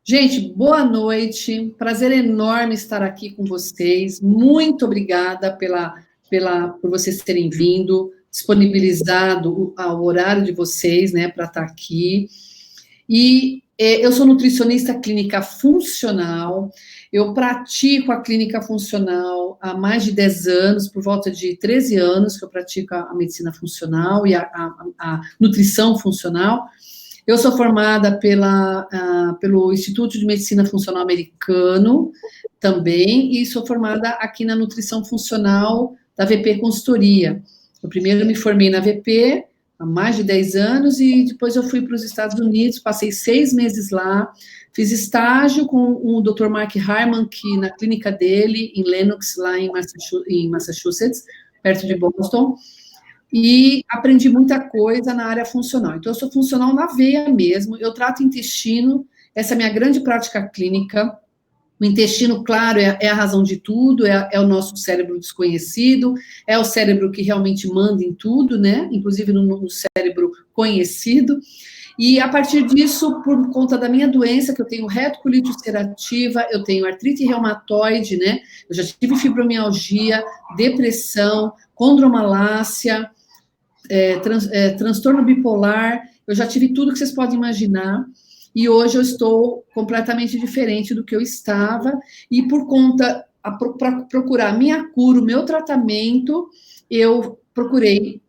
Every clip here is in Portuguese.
Gente, boa noite. Prazer enorme estar aqui com vocês. Muito obrigada por vocês terem vindo, disponibilizado o horário de vocês, né, para estar aqui. Eu sou nutricionista clínica funcional. Eu pratico a clínica funcional há mais de 10 anos, por volta de 13 anos que eu pratico a medicina funcional e a nutrição funcional. Eu sou formada pelo Instituto de Medicina Funcional Americano também, e sou formada aqui na Nutrição Funcional da VP Consultoria. Eu primeiro me formei na VP há mais de 10 anos, e depois eu fui para os Estados Unidos, passei 6 meses lá, fiz estágio com o Dr. Mark Hyman, que na clínica dele, em Lenox, lá em Massachusetts, perto de Boston, e aprendi muita coisa na área funcional. Então, eu sou funcional na veia mesmo, eu trato intestino, essa é a minha grande prática clínica. O intestino, claro, é a razão de tudo, é o nosso cérebro desconhecido, é o cérebro que realmente manda em tudo, né? Inclusive no cérebro conhecido. E a partir disso, por conta da minha doença, que eu tenho retocolite ulcerativa, eu tenho artrite reumatoide, né? Eu já tive fibromialgia, depressão, condromalácia, transtorno bipolar, eu já tive tudo que vocês podem imaginar, e hoje eu estou completamente diferente do que eu estava, e por conta, para procurar a minha cura, o meu tratamento, eu procurei,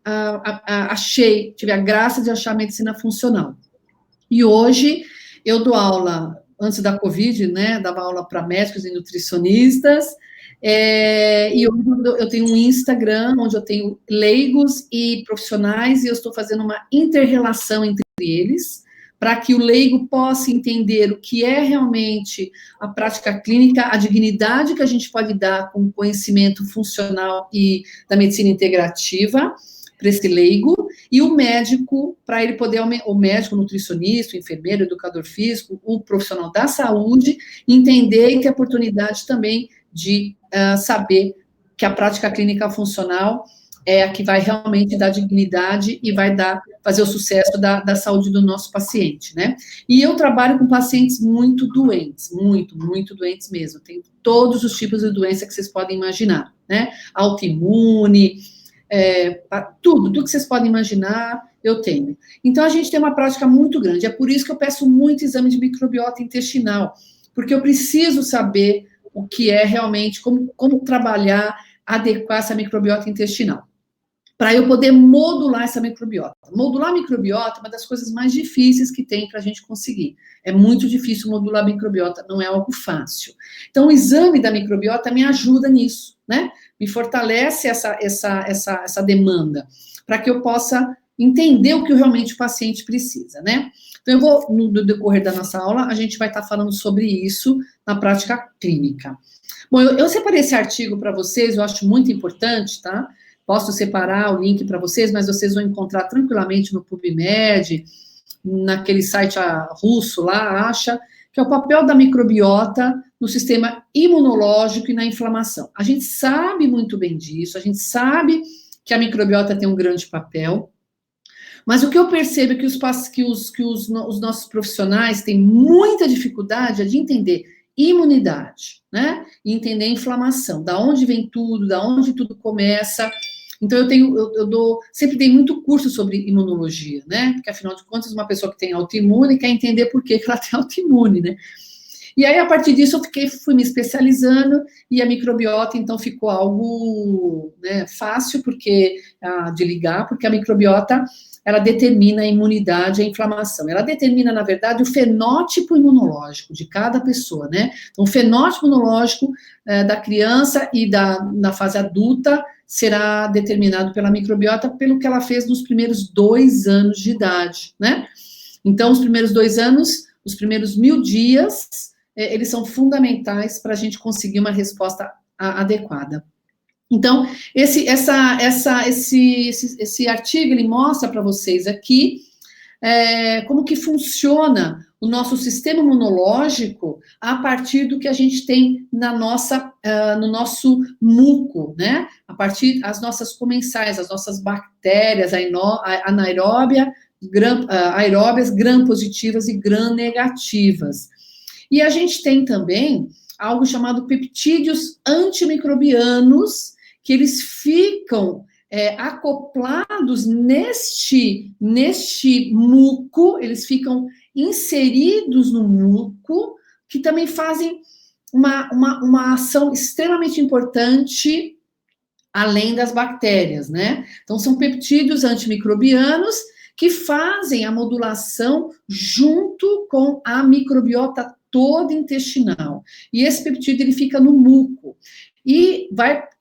achei, tive a graça de achar a medicina funcional. E hoje eu dou aula, antes da Covid, né, dava aula para médicos e nutricionistas, e hoje eu tenho um Instagram, onde eu tenho leigos e profissionais, e eu estou fazendo uma inter-relação entre eles, para que o leigo possa entender o que é realmente a prática clínica, a dignidade que a gente pode dar com o conhecimento funcional e da medicina integrativa, para esse leigo, e o médico, para ele poder, o médico, o nutricionista, o enfermeiro, o educador físico, o profissional da saúde, entender e ter a oportunidade também de saber que a prática clínica funcional é a que vai realmente dar dignidade e vai fazer o sucesso da saúde do nosso paciente, né? E eu trabalho com pacientes muito doentes, muito doentes mesmo. Tem todos os tipos de doença que vocês podem imaginar, né? Autoimune, tudo que vocês podem imaginar, eu tenho. Então, a gente tem uma prática muito grande. É por isso que eu peço muito exame de microbiota intestinal, porque eu preciso saber o que é realmente, como trabalhar, adequar essa microbiota intestinal, para eu poder modular essa microbiota. Modular a microbiota é uma das coisas mais difíceis que tem para a gente conseguir. É muito difícil modular a microbiota, não é algo fácil. Então, o exame da microbiota me ajuda nisso, né? Me fortalece essa demanda, para que eu possa entender o que realmente o paciente precisa, né? Então, eu vou, no decorrer da nossa aula, a gente vai estar falando sobre isso na prática clínica. Bom, eu separei esse artigo para vocês, eu acho muito importante, tá? Posso separar o link para vocês, mas vocês vão encontrar tranquilamente no PubMed, naquele site russo lá, acha, que é o papel da microbiota no sistema imunológico e na inflamação. A gente sabe muito bem disso, a gente sabe que a microbiota tem um grande papel, mas o que eu percebo é que os nossos profissionais têm muita dificuldade de entender imunidade, né? E entender inflamação, da onde vem tudo, da onde tudo começa. Então, sempre dei muito curso sobre imunologia, né? Porque, afinal de contas, uma pessoa que tem autoimune quer entender por que ela tem autoimune, né? E aí, a partir disso, eu fui me especializando, e a microbiota, então, ficou algo, né, fácil de ligar, porque a microbiota, ela determina a imunidade e a inflamação. Ela determina, na verdade, o fenótipo imunológico de cada pessoa, né? Então, o fenótipo imunológico da criança e na fase adulta será determinado pela microbiota pelo que ela fez nos primeiros 2 anos de idade, né? Então, os primeiros 2 anos, os primeiros 1000 dias, eles são fundamentais para a gente conseguir uma resposta adequada. Então, esse artigo, ele mostra para vocês aqui como que funciona o nosso sistema imunológico a partir do que a gente tem no nosso muco, né? A partir das nossas comensais, as nossas bactérias anaeróbias, gram-positivas e gram-negativas. E a gente tem também algo chamado peptídeos antimicrobianos, que eles ficam acoplados neste muco, eles ficam inseridos no muco, que também fazem uma ação extremamente importante além das bactérias, né? Então, são peptídeos antimicrobianos que fazem a modulação junto com a microbiota toda intestinal. E esse peptídeo, ele fica no muco. E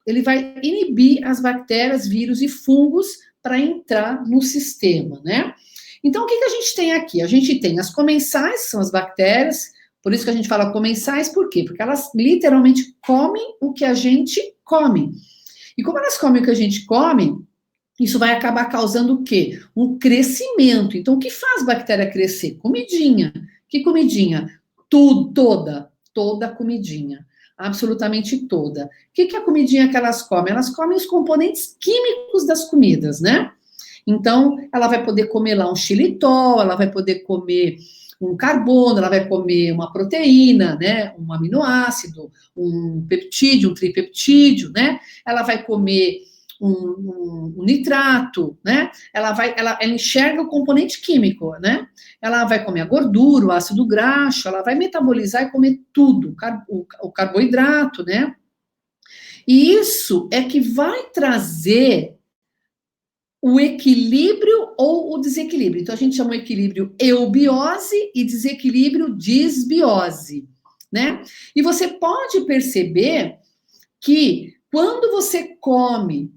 ele vai inibir as bactérias, vírus e fungos para entrar no sistema, né? Então, o que a gente tem aqui? A gente tem as comensais, que são as bactérias, por isso que a gente fala comensais, por quê? Porque elas literalmente comem o que a gente come. E como elas comem o que a gente come, isso vai acabar causando o quê? Um crescimento. Então, o que faz bactéria crescer? Comidinha. Que comidinha? Tudo, toda comidinha. Absolutamente toda. O que é a comidinha que elas comem? Elas comem os componentes químicos das comidas, né? Então, ela vai poder comer lá um xilitol, ela vai poder comer um carbono, ela vai comer uma proteína, né? Um aminoácido, um peptídeo, um tripeptídeo, né? Ela vai comer um nitrato, né? Ela enxerga o componente químico, né? Ela vai comer a gordura, o ácido graxo, ela vai metabolizar e comer tudo, o carboidrato, né? E isso é que vai trazer o equilíbrio ou o desequilíbrio. Então, a gente chama o equilíbrio eubiose e desequilíbrio disbiose, né? E você pode perceber que quando você come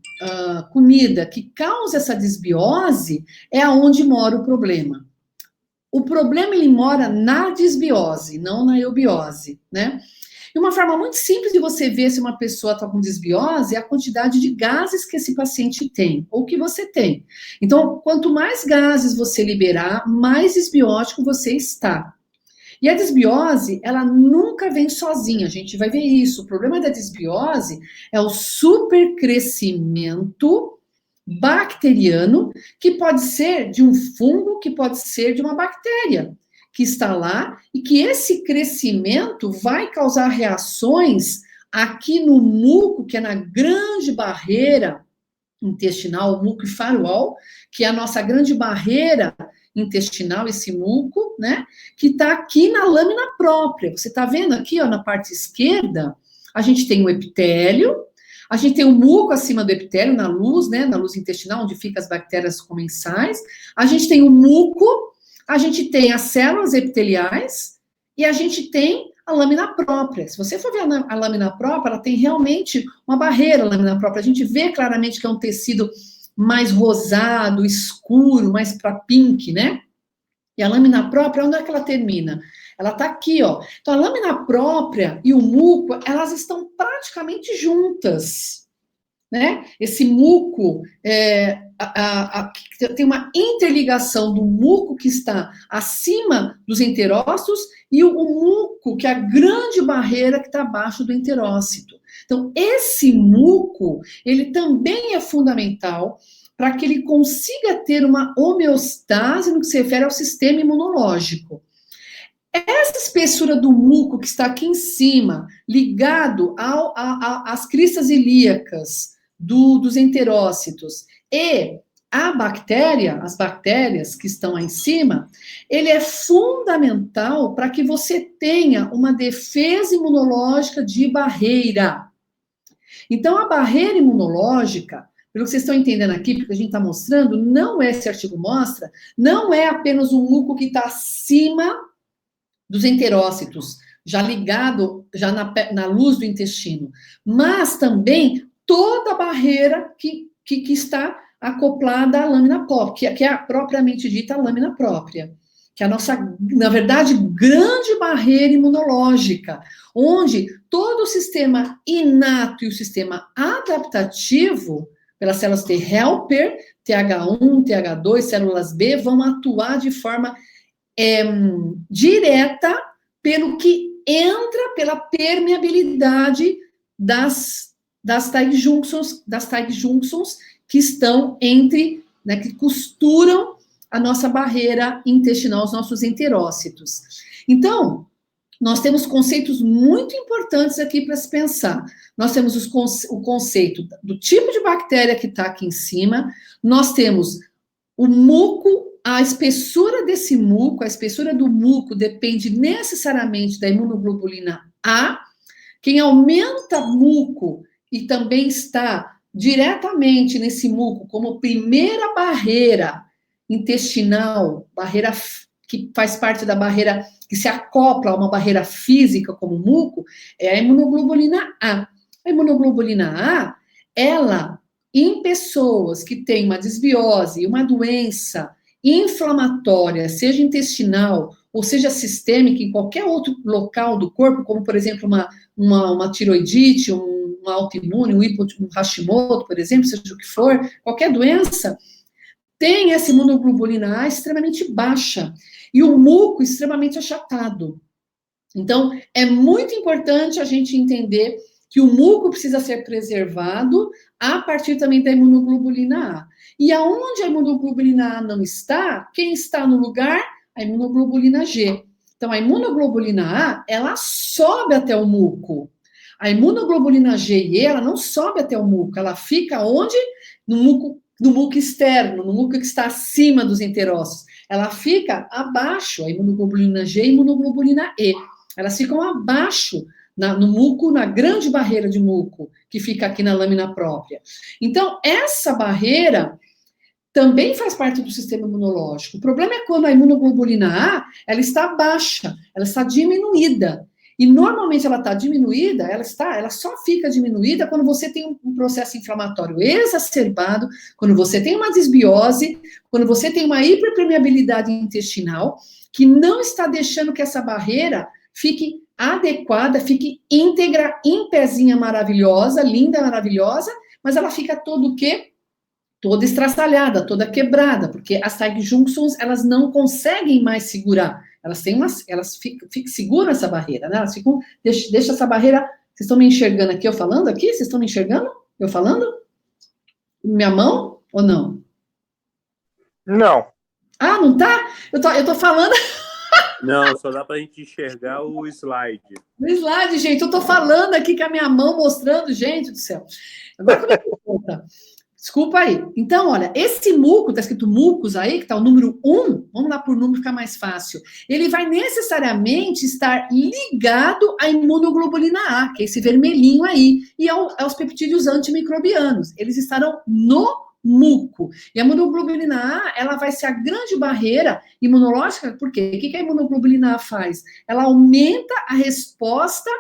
comida que causa essa disbiose, é aonde mora o problema. O problema, ele mora na disbiose, não na eubiose, né? E uma forma muito simples de você ver se uma pessoa está com disbiose é a quantidade de gases que esse paciente tem, ou que você tem. Então, quanto mais gases você liberar, mais disbiótico você está. E a disbiose, ela nunca vem sozinha, a gente vai ver isso. O problema da disbiose é o supercrescimento bacteriano, que pode ser de um fungo, que pode ser de uma bactéria que está lá, e que esse crescimento vai causar reações aqui no muco, que é na grande barreira intestinal, o muco e firewall, que é a nossa grande barreira intestinal, esse muco, né, que está aqui na lâmina própria. Você está vendo aqui, ó, na parte esquerda, a gente tem o epitélio, a gente tem o muco acima do epitélio, na luz, né, na luz intestinal, onde ficam as bactérias comensais, a gente tem o muco, a gente tem as células epiteliais e a gente tem a lâmina própria. Se você for ver a lâmina própria, ela tem realmente uma barreira, a lâmina própria. A gente vê claramente que é um tecido mais rosado, escuro, mais para pink, né? E a lâmina própria, onde é que ela termina? Ela está aqui, ó. Então, a lâmina própria e o muco, elas estão praticamente juntas, né? Esse muco tem uma interligação do muco que está acima dos enterócitos e o muco, que é a grande barreira que está abaixo do enterócito. Então, esse muco, ele também é fundamental para que ele consiga ter uma homeostase no que se refere ao sistema imunológico. Essa espessura do muco que está aqui em cima, ligado às cristas ilíacas dos enterócitos e a bactéria, as bactérias que estão aí em cima, ele é fundamental para que você tenha uma defesa imunológica de barreira. Então, a barreira imunológica, pelo que vocês estão entendendo aqui, porque a gente está mostrando, não é, esse artigo mostra, não é apenas o muco que está acima dos enterócitos, já ligado, já na luz do intestino, mas também toda a barreira que está acoplada à lâmina própria, que é propriamente dita a lâmina própria, que é a nossa, na verdade, grande barreira imunológica, onde todo o sistema inato e o sistema adaptativo, pelas células T helper, TH1, TH2, células B, vão atuar de forma direta pelo que entra pela permeabilidade das tight junctions que estão entre, né, que costuram a nossa barreira intestinal, os nossos enterócitos. Então, nós temos conceitos muito importantes aqui para se pensar. Nós temos o conceito do tipo de bactéria que está aqui em cima, nós temos o muco, a espessura desse muco, a espessura do muco depende necessariamente da imunoglobulina A. Quem aumenta muco e também está diretamente nesse muco como primeira barreira intestinal, barreira que faz parte da barreira que se acopla a uma barreira física como o muco, é a imunoglobulina A. A imunoglobulina A, ela, em pessoas que têm uma desbiose, uma doença inflamatória, seja intestinal ou seja sistêmica, em qualquer outro local do corpo, como, por exemplo, uma tiroidite, um autoimune, um Hashimoto, por exemplo, seja o que for, qualquer doença, tem essa imunoglobulina A extremamente baixa e o muco extremamente achatado. Então, é muito importante a gente entender que o muco precisa ser preservado a partir também da imunoglobulina A. E aonde a imunoglobulina A não está, quem está no lugar? A imunoglobulina G. Então, a imunoglobulina A, ela sobe até o muco. A imunoglobulina G e E, ela não sobe até o muco, ela fica onde? No muco externo, no muco que está acima dos enterócitos. Ela fica abaixo, a imunoglobulina G e a imunoglobulina E. Elas ficam abaixo, no muco, na grande barreira de muco, que fica aqui na lâmina própria. Então, essa barreira também faz parte do sistema imunológico. O problema é quando a imunoglobulina A, ela está baixa, ela está diminuída. E normalmente ela está diminuída, ela só fica diminuída quando você tem um processo inflamatório exacerbado, quando você tem uma desbiose, quando você tem uma hiperpermeabilidade intestinal, que não está deixando que essa barreira fique adequada, fique íntegra, em pezinha maravilhosa, linda, maravilhosa, mas ela fica todo o quê? Toda estraçalhada, toda quebrada, porque as tight junctions, elas não conseguem mais segurar. Elas seguram essa barreira, né? Elas ficam, deixa essa barreira. Vocês estão me enxergando aqui, eu falando aqui? Vocês estão me enxergando? Eu falando? Minha mão ou não? Não. Ah, não tá? Eu tô falando. Não, só dá pra gente enxergar o slide. O slide, gente, eu tô falando aqui com a minha mão mostrando, gente do céu. Agora como é que conta? Desculpa aí. Então, olha, esse muco, tá escrito mucus aí, que tá o número 1, vamos lá por número, ficar mais fácil. Ele vai necessariamente estar ligado à imunoglobulina A, que é esse vermelhinho aí, e aos peptídeos antimicrobianos. Eles estarão no muco. E a imunoglobulina A, ela vai ser a grande barreira imunológica, por quê? O que a imunoglobulina A faz? Ela aumenta a resposta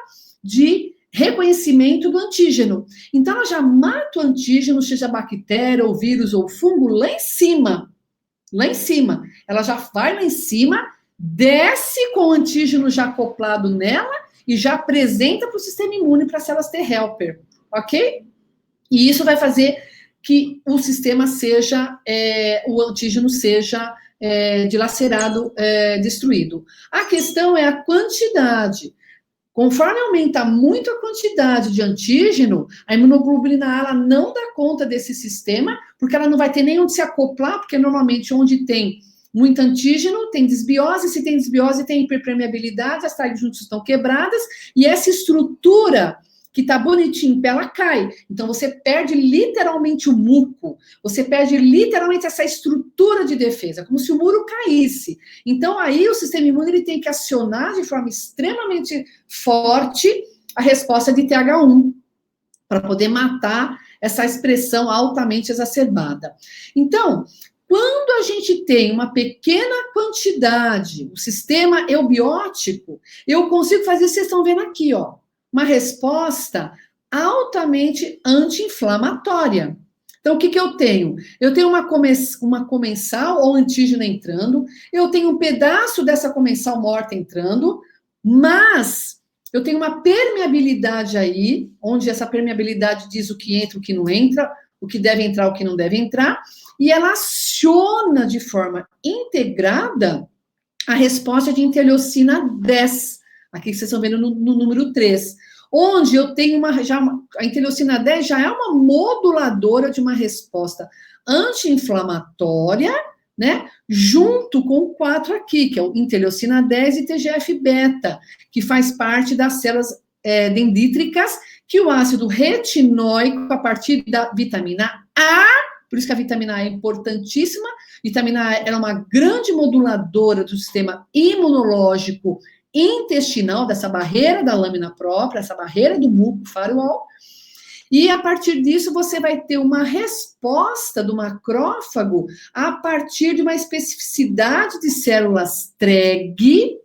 de reconhecimento do antígeno. Então, ela já mata o antígeno, seja bactéria, ou vírus, ou fungo, lá em cima. Lá em cima. Ela já vai lá em cima, desce com o antígeno já acoplado nela e já apresenta para o sistema imune, para as células T helper. Ok? E isso vai fazer que o sistema seja, o antígeno seja dilacerado, destruído. A questão é a quantidade. Conforme aumenta muito a quantidade de antígeno, a imunoglobulina A ela não dá conta desse sistema, porque ela não vai ter nem onde se acoplar, porque normalmente onde tem muito antígeno, tem desbiose, se tem desbiose, tem hiperpermeabilidade, as tight junctions estão quebradas, e essa estrutura que tá bonitinho em pé, ela cai. Então, você perde literalmente o muco, você perde literalmente essa estrutura de defesa, como se o muro caísse. Então, aí o sistema imune ele tem que acionar de forma extremamente forte a resposta de TH1, para poder matar essa expressão altamente exacerbada. Então, quando a gente tem uma pequena quantidade, o sistema eubiótico, eu consigo fazer, vocês estão vendo aqui, ó, uma resposta altamente anti-inflamatória. Então, o que eu tenho? Eu tenho uma comensal ou antígeno entrando, eu tenho um pedaço dessa comensal morta entrando, mas eu tenho uma permeabilidade aí, onde essa permeabilidade diz o que entra, o que não entra, o que deve entrar, o que não deve entrar, e ela aciona de forma integrada a resposta de interleucina 10, aqui que vocês estão vendo no número 3, onde eu tenho a interleucina 10 já é uma moduladora de uma resposta anti-inflamatória, né? Junto com o 4 aqui, que é o interleucina 10 e TGF-beta, que faz parte das células dendríticas, que o ácido retinóico, a partir da vitamina A, por isso que a vitamina A é importantíssima, vitamina A é uma grande moduladora do sistema imunológico intestinal, dessa barreira da lâmina própria, essa barreira do muco firewall, e a partir disso você vai ter uma resposta do macrófago a partir de uma especificidade de células TREG,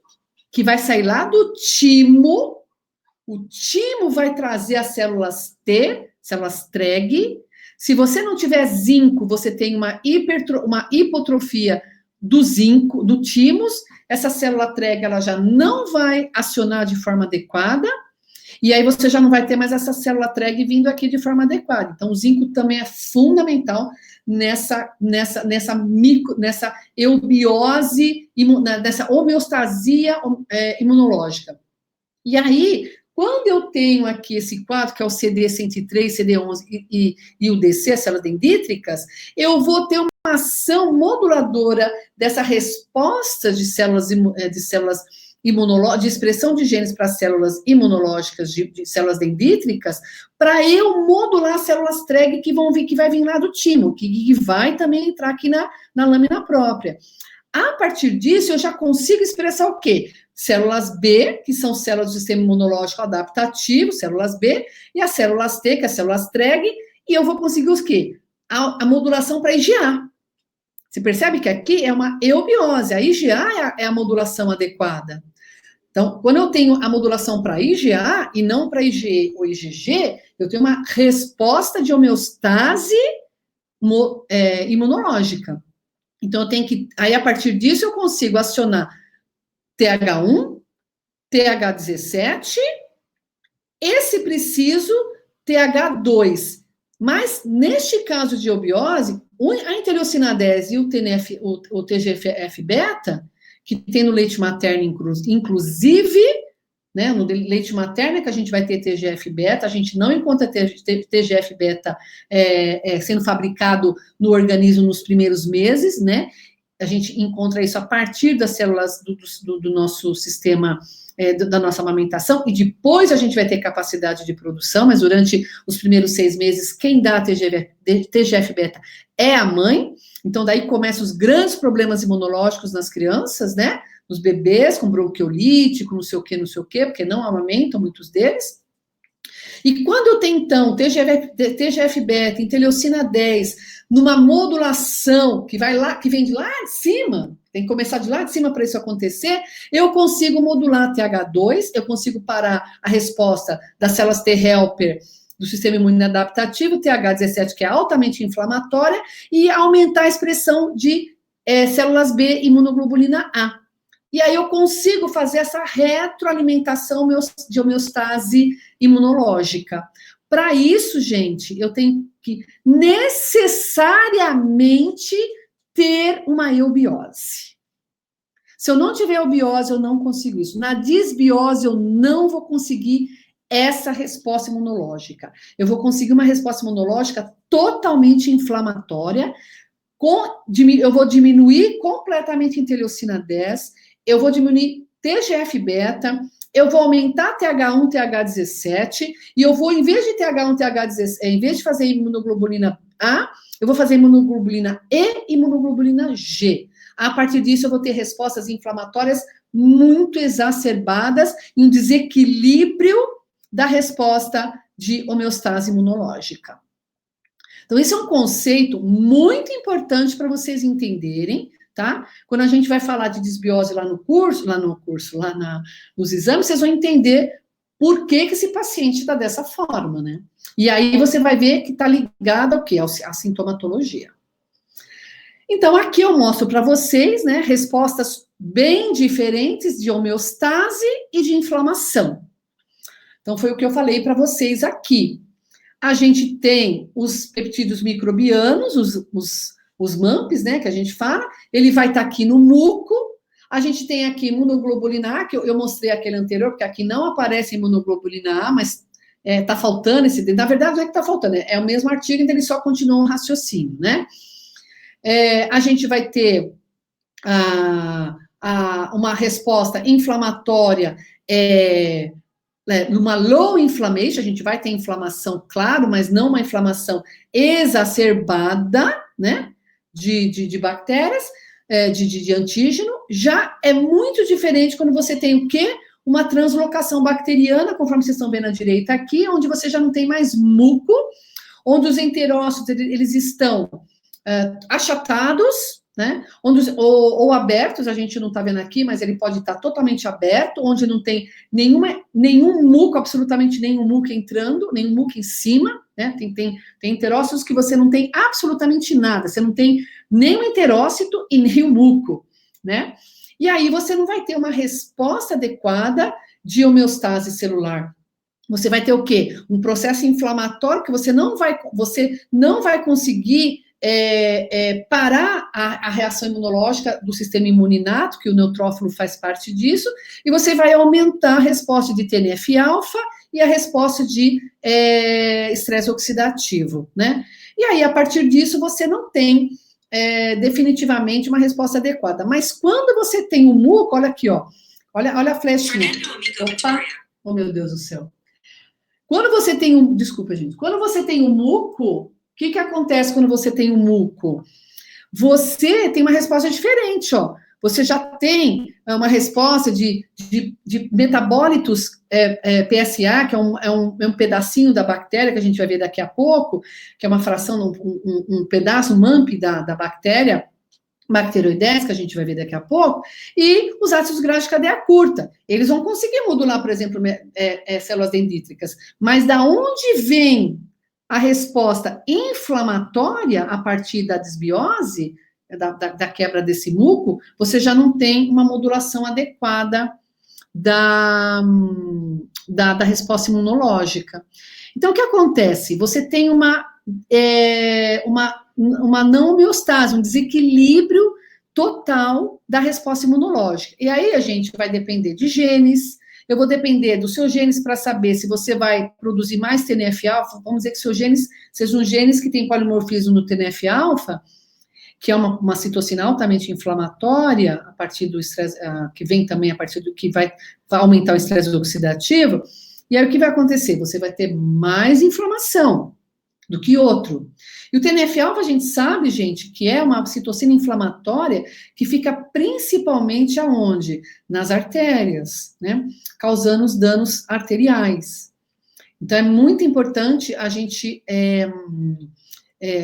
que vai sair lá do timo. O timo vai trazer as células T, células TREG. Se você não tiver zinco, você tem uma hipotrofia do zinco, do timos. Essa célula TREG ela já não vai acionar de forma adequada. E aí você já não vai ter mais essa célula TREG vindo aqui de forma adequada. Então, o zinco também é fundamental nessa eubiose, nessa homeostasia imunológica. E aí, quando eu tenho aqui esse quadro, que é o CD103, CD11 e o DC, as células dendríticas, eu vou ter uma ação moduladora dessa resposta de células de expressão de genes para células imunológicas, de células dendríticas, para eu modular as células TREG que vai vir lá do timo, que vai também entrar aqui na lâmina própria. A partir disso, eu já consigo expressar o quê? Células B, que são células do sistema imunológico adaptativo, células B, e as células T, que é as células TREG, e eu vou conseguir os quê? A modulação para IgA. Você percebe que aqui é uma eubiose, a IgA é a modulação adequada. Então, quando eu tenho a modulação para IgA e não para IgE ou IgG, eu tenho uma resposta de homeostase imunológica. Então, eu tenho que... Aí, a partir disso, eu consigo acionar TH1, TH17, e, se preciso, TH2. Mas, neste caso de eubiose, a interleucina 10 e o TGF-beta, que tem no leite materno, inclusive, né, no leite materno que a gente vai ter TGF-beta, a gente não encontra TGF-beta sendo fabricado no organismo nos primeiros meses, né, a gente encontra isso a partir das células do nosso sistema, da nossa amamentação, e depois a gente vai ter capacidade de produção, mas durante os primeiros 6 meses, quem dá TGF-beta é a mãe. Então, daí começam os grandes problemas imunológicos nas crianças, né? Nos bebês, com bronquiolite, com não sei o quê, porque não amamentam muitos deles. E quando eu tenho, então, TGF-beta, interleucina 10, numa modulação que vem de lá de cima, tem que começar de lá de cima para isso acontecer, eu consigo modular TH2, eu consigo parar a resposta das células T-helper do sistema imune adaptativo, TH17, que é altamente inflamatória, e aumentar a expressão de células B imunoglobulina A. E aí eu consigo fazer essa retroalimentação de homeostase imunológica. Para isso, gente, eu tenho que necessariamente ter uma eubiose. Se eu não tiver eubiose, eu não consigo isso. Na disbiose, eu não vou conseguir essa resposta imunológica. Eu vou conseguir uma resposta imunológica totalmente inflamatória, eu vou diminuir completamente a interleucina 10, eu vou diminuir TGF-beta, eu vou aumentar TH1, TH17, e eu vou, em vez de TH1, TH17, em vez de fazer imunoglobulina A, eu vou fazer imunoglobulina E e imunoglobulina G. A partir disso, eu vou ter respostas inflamatórias muito exacerbadas e um desequilíbrio da resposta de homeostase imunológica. Então, esse é um conceito muito importante para vocês entenderem, tá? Quando a gente vai falar de disbiose nos exames, vocês vão entender por que esse paciente está dessa forma, né? E aí você vai ver que está ligado ao quê? À sintomatologia. Então, aqui eu mostro para vocês, né, respostas bem diferentes de homeostase e de inflamação. Então, foi o que eu falei para vocês aqui. A gente tem os peptídeos microbianos, os MAMPs, né, que a gente fala, ele vai estar aqui no muco. A gente tem aqui imunoglobulina A, que eu mostrei aquele anterior, porque aqui não aparece imunoglobulina A, mas está faltando esse... Na verdade, não é que está faltando, é o mesmo artigo, então ele só continua um raciocínio, né? A gente vai ter uma resposta inflamatória numa low inflammation, a gente vai ter inflamação, claro, mas não uma inflamação exacerbada, né, de bactérias, de antígeno. Já é muito diferente quando você tem o quê? Uma translocação bacteriana, conforme vocês estão vendo à direita aqui, onde você já não tem mais muco, onde os enterócitos, eles estão achatados, né? Ou abertos, a gente não está vendo aqui, mas ele pode estar totalmente aberto, onde não tem nenhum muco, absolutamente nenhum muco entrando, nenhum muco em cima, né? Tem enterócitos que você não tem absolutamente nada, você não tem nem o enterócito e nem o muco, né? E aí você não vai ter uma resposta adequada de homeostase celular. Você vai ter o quê? Um processo inflamatório que você não vai conseguir parar a reação imunológica do sistema imuninato, que o neutrófilo faz parte disso, e você vai aumentar a resposta de TNF-alfa e a resposta de estresse oxidativo, né? E aí, a partir disso, você não tem definitivamente uma resposta adequada. Mas quando você tem o muco, olha aqui, ó, olha a flechinha. Opa, oh meu Deus do céu. Quando você tem desculpa, gente, quando você tem o muco, o que acontece quando você tem o muco? Você tem uma resposta diferente, ó. Você já tem uma resposta de metabólitos PSA, que é um pedacinho da bactéria, que a gente vai ver daqui a pouco, que é uma fração, um pedaço, um MAMP da bactéria, bacteroides, que a gente vai ver daqui a pouco, e os ácidos graxos de cadeia curta. Eles vão conseguir modular, por exemplo, células dendríticas, mas da onde vem a resposta inflamatória a partir da desbiose, da quebra desse muco, você já não tem uma modulação adequada da resposta imunológica. Então, o que acontece? Você tem uma não homeostase, um desequilíbrio total da resposta imunológica. E aí a gente vai depender de genes, eu vou depender dos seus genes para saber se você vai produzir mais TNF-alfa, vamos dizer que seus genes sejam genes que têm polimorfismo no TNF-alfa, que é uma citocina altamente inflamatória, a partir do estresse, que vem também a partir do que vai aumentar o estresse oxidativo, e aí o que vai acontecer? Você vai ter mais inflamação do que outro. E o TNF-alfa, a gente sabe, gente, que é uma citocina inflamatória que fica principalmente aonde? Nas artérias, né? Causando os danos arteriais. Então, é muito importante a gente...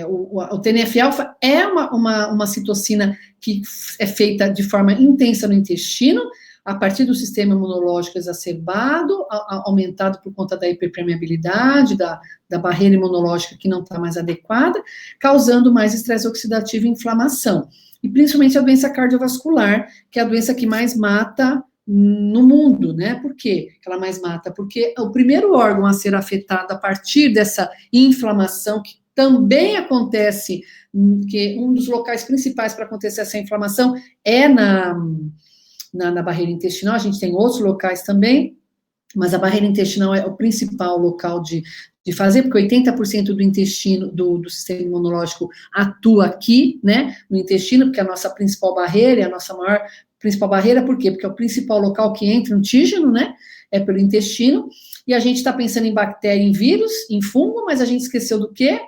o TNF-alfa é uma citocina que é feita de forma intensa no intestino, a partir do sistema imunológico exacerbado, aumentado por conta da hiperpermeabilidade, da barreira imunológica que não está mais adequada, causando mais estresse oxidativo e inflamação. E principalmente a doença cardiovascular, que é a doença que mais mata no mundo, né? Por quê que ela mais mata? Porque o primeiro órgão a ser afetado a partir dessa inflamação, que também acontece, que um dos locais principais para acontecer essa inflamação é na barreira intestinal, a gente tem outros locais também, mas a barreira intestinal é o principal local de fazer, porque 80% do intestino, do sistema imunológico atua aqui, né, no intestino, porque é a nossa principal barreira, é a nossa maior principal barreira, por quê? Porque é o principal local que entra antígeno, né, é pelo intestino, e a gente está pensando em bactéria, em vírus, em fungo, mas a gente esqueceu do quê?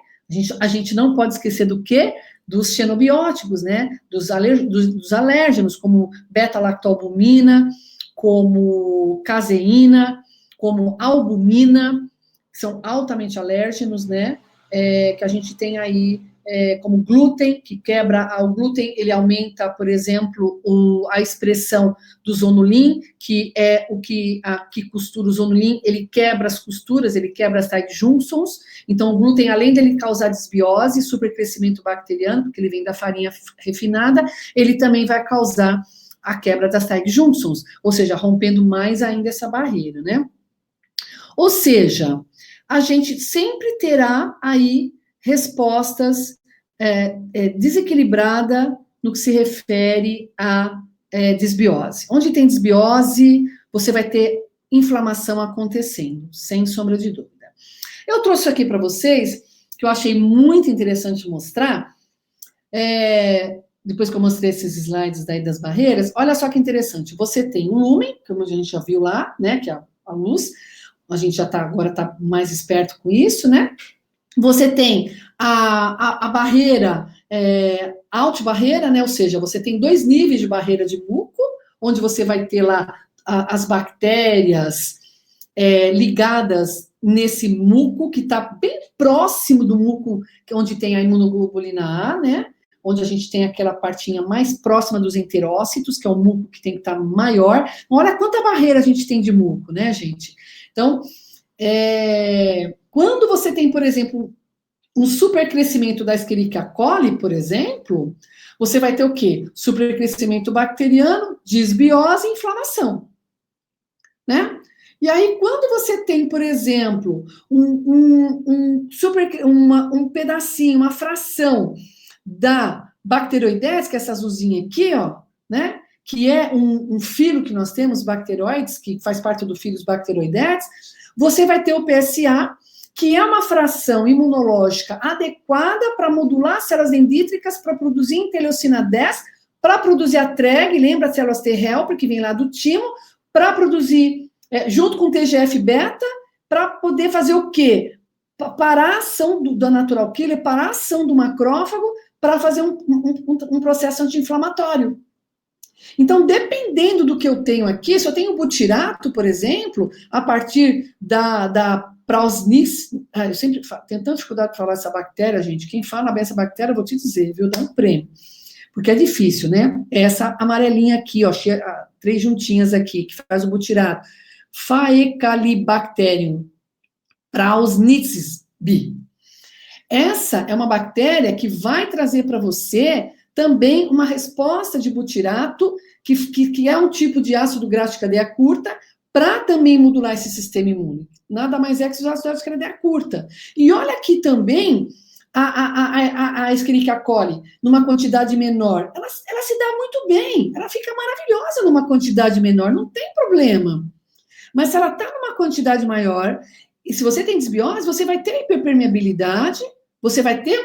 A gente não pode esquecer do quê? Dos xenobióticos, né, dos alérgenos, como beta-lactoalbumina, como caseína, como albumina, que são altamente alérgenos, né, que a gente tem aí, como glúten, que quebra o glúten, ele aumenta, por exemplo, a expressão do zonulin, que é o que costura o zonulin, ele quebra as costuras, ele quebra as tight junctions. Então, o glúten, além dele causar desbiose, supercrescimento bacteriano, porque ele vem da farinha refinada, ele também vai causar a quebra das tight junctions, ou seja, rompendo mais ainda essa barreira, né? Ou seja, a gente sempre terá aí respostas desequilibradas no que se refere à desbiose. Onde tem desbiose, você vai ter inflamação acontecendo, sem sombra de dúvida. Eu trouxe aqui para vocês, que eu achei muito interessante mostrar, depois que eu mostrei esses slides daí das barreiras, olha só que interessante. Você tem o lúmen, como a gente já viu lá, né? Que é a luz. A gente já agora está mais esperto com isso, né? Você tem a barreira, alto-barreira, né? Ou seja, você tem 2 níveis de barreira de muco, onde você vai ter lá as bactérias ligadas nesse muco, que está bem próximo do muco, onde tem a imunoglobulina A, né? Onde a gente tem aquela partinha mais próxima dos enterócitos, que é o muco que tem que estar maior. Olha quanta barreira a gente tem de muco, né, gente? Então, quando você tem, por exemplo, um supercrescimento da Escherichia coli, por exemplo, você vai ter o quê? Supercrescimento bacteriano, disbiose e inflamação, né? E aí, quando você tem, por exemplo, um pedacinho, uma fração da bacteroides, que é essa azulzinha aqui, ó, né? Que é um filo que nós temos, bacteroides, que faz parte do filo dos bacteroides, você vai ter o PSA, que é uma fração imunológica adequada para modular células dendríticas, para produzir interleucina 10, para produzir a TREG, lembra as células T-helper, que vem lá do timo, para produzir, junto com o TGF-beta, para poder fazer o quê? Parar a ação da natural killer, parar a ação do macrófago, para fazer um processo anti-inflamatório. Então, dependendo do que eu tenho aqui, se eu tenho butirato, por exemplo, a partir da Prausnice, eu sempre tenho tanta dificuldade de falar essa bactéria, gente, quem fala bem essa bactéria, eu vou te dizer, viu, dá um prêmio, porque é difícil, né? Essa amarelinha aqui, ó, 3 juntinhas aqui, que faz o butirato, Faecalibacterium prausnicis B. Essa é uma bactéria que vai trazer para você também uma resposta de butirato, que é um tipo de ácido graxo de cadeia curta, para também modular esse sistema imune. Nada mais é que os ácidos graxos de cadeia curta. E olha aqui também a Escherichia coli, numa quantidade menor, ela se dá muito bem, ela fica maravilhosa numa quantidade menor, não tem problema. Mas se ela está numa quantidade maior, e se você tem desbiose, você vai ter hiperpermeabilidade, você vai ter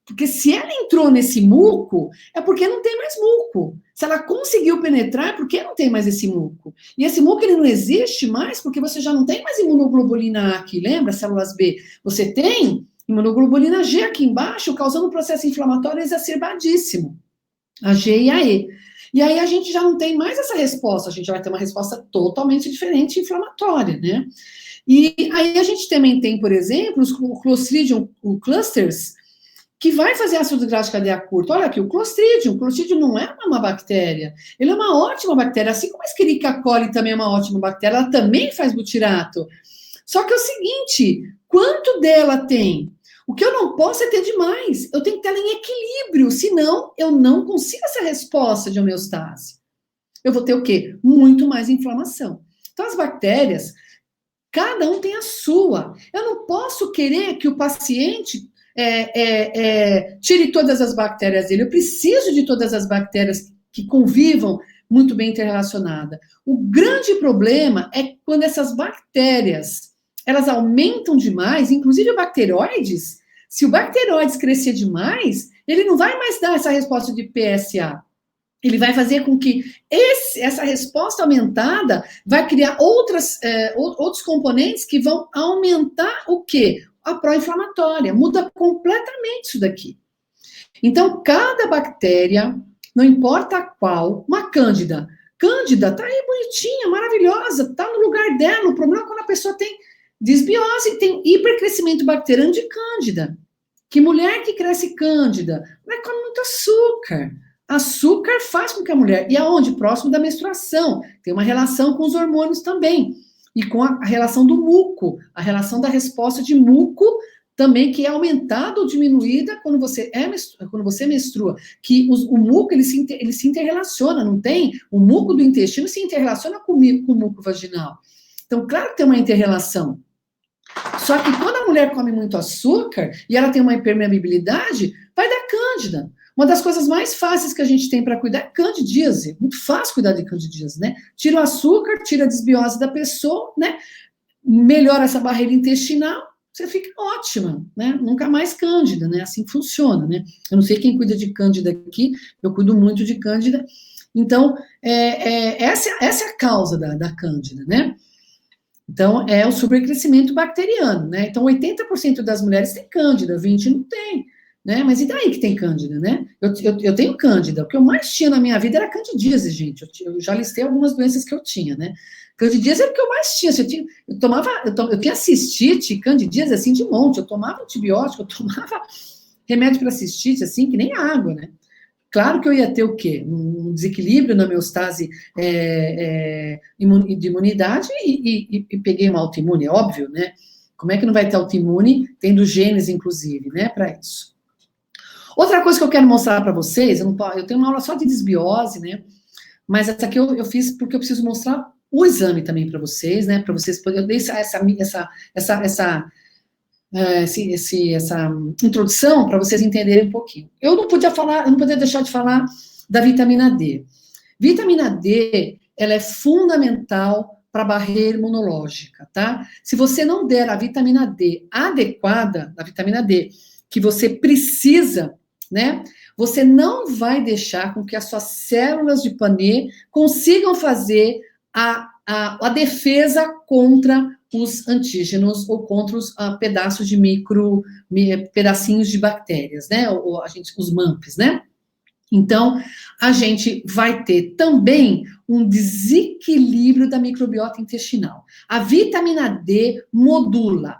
porque se ela entrou nesse muco, é porque não tem mais muco. Se ela conseguiu penetrar, é porque não tem mais esse muco. E esse muco, ele não existe mais porque você já não tem mais imunoglobulina A aqui, lembra? Células B. Você tem imunoglobulina G aqui embaixo, causando um processo inflamatório exacerbadíssimo. A G e a E. E aí a gente já não tem mais essa resposta, a gente vai ter uma resposta totalmente diferente inflamatória, né? E aí a gente também tem, por exemplo, os Clostridium clusters, que vai fazer ácido graxo de cadeia curta. Olha aqui, o Clostridium não é uma bactéria, ele é uma ótima bactéria, assim como a Escherichia coli também é uma ótima bactéria, ela também faz butirato. Só que é o seguinte, quanto dela tem? O que eu não posso é ter demais, eu tenho que ter ela em equilíbrio, senão eu não consigo essa resposta de homeostase. Eu vou ter o quê? Muito mais inflamação. Então, as bactérias, cada um tem a sua. Eu não posso querer que o paciente tire todas as bactérias dele. Eu preciso de todas as bactérias que convivam muito bem interrelacionadas. O grande problema é quando essas bactérias, elas aumentam demais, inclusive bacteroides. Se o bacteroides crescer demais, ele não vai mais dar essa resposta de PSA. Ele vai fazer com que essa resposta aumentada vai criar outros componentes que vão aumentar o quê? A pró-inflamatória. Muda completamente isso daqui. Então, cada bactéria, não importa qual, uma cândida. Cândida tá aí bonitinha, maravilhosa, tá no lugar dela. O problema é quando a pessoa tem disbiose, tem hipercrescimento bacteriano de cândida. Que mulher que cresce cândida? Mas come muito açúcar. Açúcar faz com que a mulher... E aonde? Próximo da menstruação. Tem uma relação com os hormônios também. E com a relação do muco. A relação da resposta de muco também, que é aumentada ou diminuída quando você menstrua. Que o muco, ele se interrelaciona, não tem? O muco do intestino se interrelaciona com o muco vaginal. Então, claro que tem uma interrelação. Só que quando a mulher come muito açúcar e ela tem uma hipermeabilidade, vai dar cândida. Uma das coisas mais fáceis que a gente tem para cuidar é candidíase. Muito fácil cuidar de candidíase, né? Tira o açúcar, tira a desbiose da pessoa, né? Melhora essa barreira intestinal, você fica ótima, né? Nunca mais cândida, né? Assim funciona, né? Eu não sei quem cuida de cândida aqui, eu cuido muito de cândida. Então, essa é a causa da cândida, né? Então, é o supercrescimento bacteriano, né? Então, 80% das mulheres têm cândida, 20% não tem, né? Mas e daí que tem cândida, né? Eu tenho cândida, o que eu mais tinha na minha vida era candidíase, gente. Eu já listei algumas doenças que eu tinha, né? Candidíase é o que eu mais tinha. Eu tinha cistite, candidíase, assim, de monte. Eu tomava antibiótico, eu tomava remédio para cistite, assim, que nem água, né? Claro que eu ia ter o quê? Um desequilíbrio na homeostase de imunidade e peguei uma autoimune, é óbvio, né? Como é que não vai ter autoimune, tendo genes, inclusive, né, para isso? Outra coisa que eu quero mostrar para vocês, eu tenho uma aula só de desbiose, né? Mas essa aqui eu fiz porque eu preciso mostrar o exame também para vocês, né? Para vocês poderem deixar essa introdução para vocês entenderem um pouquinho. Eu não podia deixar de falar da vitamina D. Vitamina D, ela é fundamental para a barreira imunológica, tá? Se você não der a vitamina D adequada, a vitamina D que você precisa, né? Você não vai deixar com que as suas células de Panet consigam fazer a defesa contra os antígenos ou contra os pedaços de pedacinhos de bactérias, né? Os MAMPs, né? Então, a gente vai ter também um desequilíbrio da microbiota intestinal. A vitamina D modula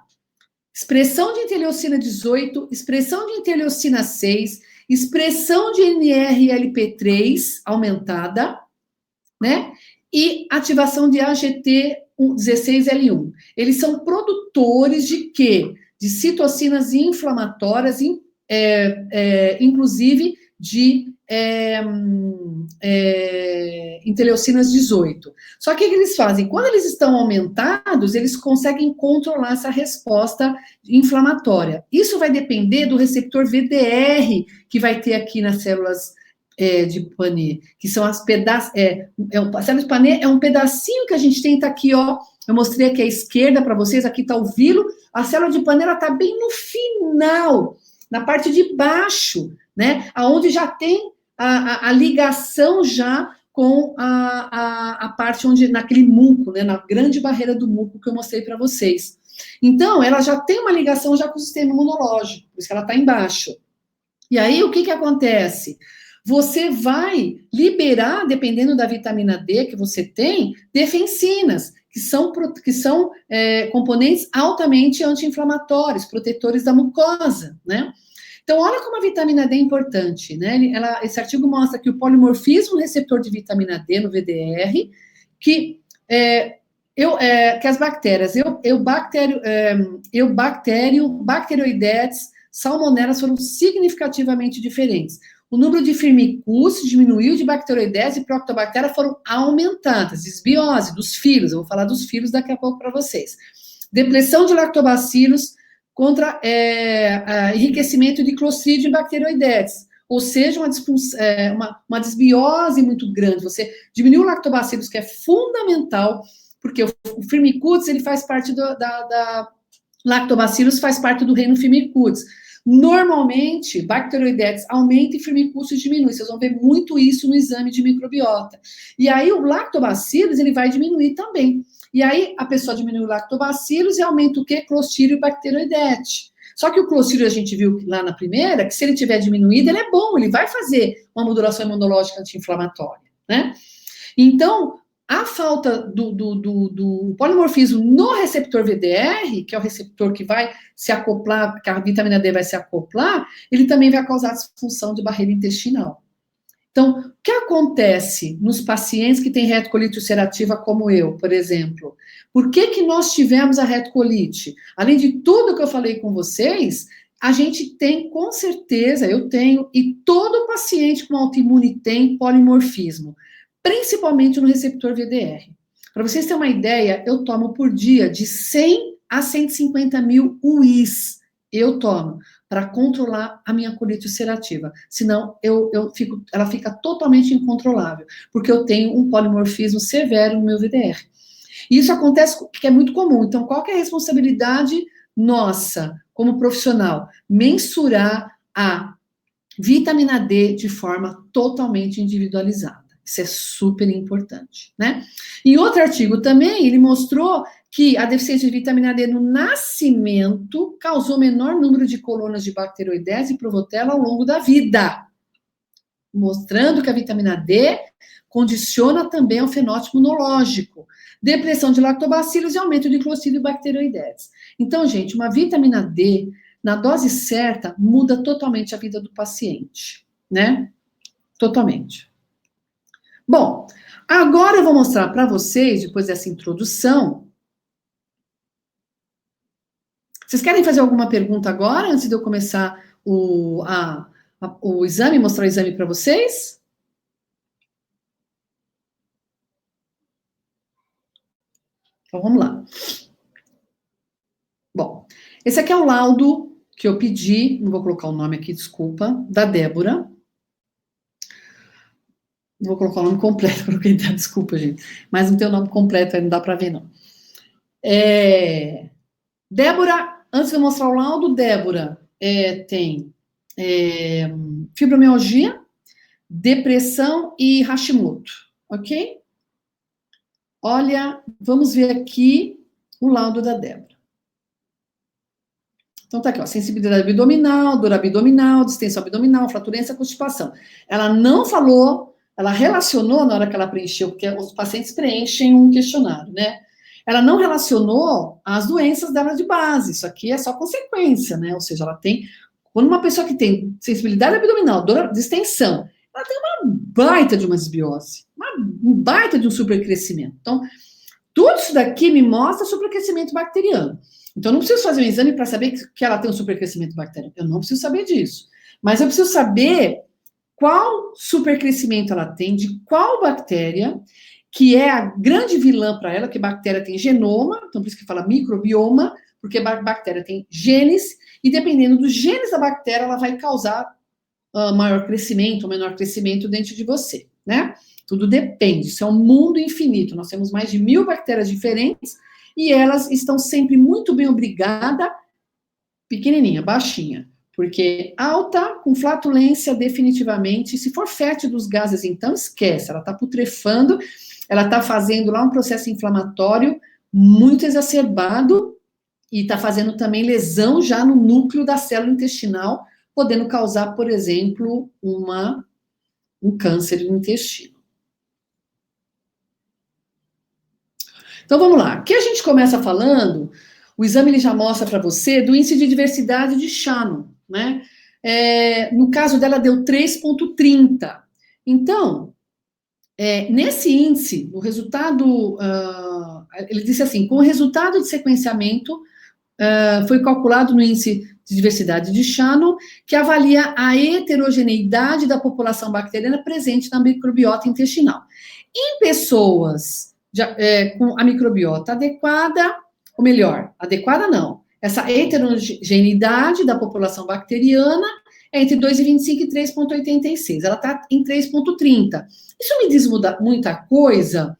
expressão de interleucina 18, expressão de interleucina 6, expressão de NRLP3 aumentada, né? E ativação de AGT16L1. Eles são produtores de quê? De citocinas inflamatórias, inclusive de interleucinas 18. Só que o que eles fazem? Quando eles estão aumentados, eles conseguem controlar essa resposta inflamatória. Isso vai depender do receptor VDR que vai ter aqui nas células de Panet, que são as pedaços. A célula de Panet é um pedacinho que a gente tem, tá aqui, ó. Eu mostrei aqui à esquerda para vocês, aqui está o vilo. A célula de Panet, ela está bem no final, na parte de baixo, né? Aonde já tem a ligação já com a parte onde, naquele muco, né? Na grande barreira do muco que eu mostrei para vocês. Então, ela já tem uma ligação já com o sistema imunológico, por isso que ela está embaixo. E aí, o que acontece? Você vai liberar, dependendo da vitamina D que você tem, defensinas, que são componentes altamente anti-inflamatórios, protetores da mucosa, né? Então, olha como a vitamina D é importante, né? Esse artigo mostra que o polimorfismo no receptor de vitamina D no VDR, que as bactérias, bacteroidetes, salmonelas foram significativamente diferentes. O número de firmicutes diminuiu, de bacteroidetes e proctobactéria foram aumentadas. Desbiose dos filhos, eu vou falar dos filhos daqui a pouco para vocês. Depressão de lactobacilos contra enriquecimento de clostridium e bacteroidetes. Ou seja, uma desbiose muito grande. Você diminuiu o lactobacilos, que é fundamental, porque o firmicutes, ele faz parte da lactobacilos, faz parte do reino firmicutes. Normalmente, bacteroidetes aumenta e firmicutes diminui. Vocês vão ver muito isso no exame de microbiota. E aí, o lactobacilos, ele vai diminuir também. E aí, a pessoa diminui o lactobacilos e aumenta o quê? Clostridium e bacteroidete. Só que o clostridium, a gente viu lá na primeira, que se ele tiver diminuído, ele é bom, ele vai fazer uma modulação imunológica anti-inflamatória, né? Então, a falta do polimorfismo no receptor VDR, que é o receptor que vai se acoplar, que a vitamina D vai se acoplar, ele também vai causar disfunção de barreira intestinal. Então, o que acontece nos pacientes que têm retocolite ulcerativa como eu, por exemplo? Por que nós tivemos a retocolite? Além de tudo que eu falei com vocês, a gente tem, com certeza, eu tenho, e todo paciente com autoimune tem polimorfismo, principalmente no receptor VDR. Para vocês terem uma ideia, eu tomo por dia de 100 a 150 mil UIs, eu tomo, para controlar a minha colite ulcerativa. Senão, ela fica totalmente incontrolável, porque eu tenho um polimorfismo severo no meu VDR. E isso acontece, que é muito comum. Então, qual que é a responsabilidade nossa, como profissional, mensurar a vitamina D de forma totalmente individualizada. Isso é super importante, né? Em outro artigo também, ele mostrou que a deficiência de vitamina D no nascimento causou menor número de colônias de bacteroidese e provotela ao longo da vida, mostrando que a vitamina D condiciona também o fenótipo imunológico, depressão de lactobacilos e aumento de clostridio e bacteroidetes. Então, gente, uma vitamina D, na dose certa, muda totalmente a vida do paciente, né? Totalmente. Bom, agora eu vou mostrar para vocês, depois dessa introdução. Vocês querem fazer alguma pergunta agora, antes de eu começar o exame, mostrar o exame para vocês? Então, vamos lá. Bom, esse aqui é o laudo que eu pedi, não vou colocar o nome aqui, desculpa, da Débora. Vou colocar o nome completo, coloquei, desculpa, gente. Mas não tem o nome completo, aí não dá para ver, não. Débora, antes de eu mostrar o laudo, Débora tem fibromialgia, depressão e Hashimoto, ok? Olha, vamos ver aqui o laudo da Débora. Então tá aqui, ó, sensibilidade abdominal, dor abdominal, distensão abdominal, flatulência, constipação. Ela não falou, ela relacionou na hora que ela preencheu, porque os pacientes preenchem um questionário, né? Ela não relacionou as doenças dela de base, isso aqui é só consequência, né? Ou seja, ela tem, quando uma pessoa que tem sensibilidade abdominal, dor, distensão, ela tem uma baita de uma desbiose, um baita de um supercrescimento. Então, tudo isso daqui me mostra supercrescimento bacteriano. Então, eu não preciso fazer um exame para saber que ela tem um supercrescimento bacteriano. Eu não preciso saber disso. Mas eu preciso saber qual supercrescimento ela tem, de qual bactéria, que é a grande vilã para ela, que bactéria tem genoma, então por isso que fala microbioma, porque bactéria tem genes, e dependendo dos genes da bactéria, ela vai causar maior crescimento ou menor crescimento dentro de você, né? Tudo depende, isso é um mundo infinito. Nós temos mais de 1000 bactérias diferentes, e elas estão sempre muito bem obrigadas, pequenininha, baixinha, porque alta, com flatulência, definitivamente, se for fértil dos gases, então esquece, ela está putrefando, ela está fazendo lá um processo inflamatório muito exacerbado, e está fazendo também lesão já no núcleo da célula intestinal, podendo causar, por exemplo, um câncer no intestino. Então, vamos lá. Aqui a gente começa falando, o exame ele já mostra para você do índice de diversidade de Shannon, né? No caso dela, deu 3,30. Então, nesse índice, o resultado, ele disse assim, com o resultado de sequenciamento, foi calculado no índice de diversidade de Shannon, que avalia a heterogeneidade da população bacteriana presente na microbiota intestinal. Em pessoas com a microbiota adequada, ou melhor, adequada não, essa heterogeneidade da população bacteriana é entre 2,25 e 3,86. Ela está em 3,30. Isso me diz muita coisa?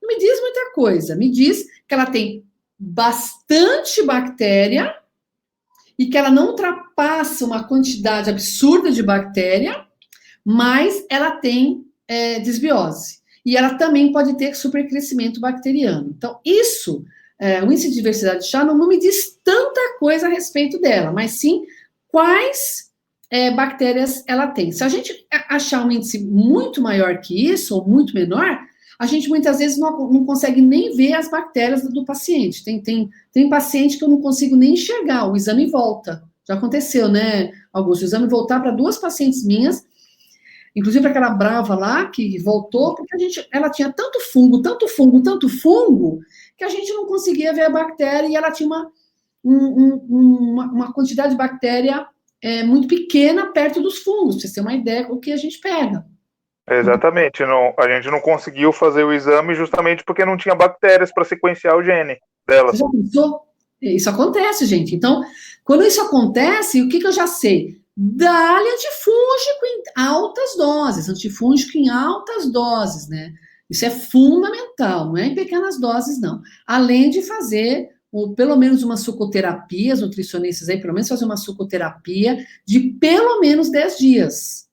Não me diz muita coisa. Me diz que ela tem bastante bactéria e que ela não ultrapassa uma quantidade absurda de bactéria, mas ela tem desbiose. E ela também pode ter supercrescimento bacteriano. Então, isso, o índice de diversidade de Shannon não me diz tanta coisa a respeito dela, mas sim quais bactérias ela tem. Se a gente achar um índice muito maior que isso, ou muito menor, a gente muitas vezes não consegue nem ver as bactérias do paciente. Tem paciente que eu não consigo nem enxergar, o exame volta. Já aconteceu, né, Augusto? O exame voltar para 2 pacientes minhas, inclusive aquela brava lá, que voltou, porque ela tinha tanto fungo, que a gente não conseguia ver a bactéria, e ela tinha uma quantidade de bactéria muito pequena perto dos fungos, pra você ter uma ideia do que a gente pega. Exatamente, a gente não conseguiu fazer o exame justamente porque não tinha bactérias para sequenciar o gene dela. Você já pensou? Isso acontece, gente. Então, quando isso acontece, o que eu já sei? Dá-lhe antifúngico em altas doses, né? Isso é fundamental, não é em pequenas doses, não. Além de fazer ou pelo menos uma sucoterapia, os nutricionistas aí, pelo menos fazer uma sucoterapia de pelo menos 10 dias,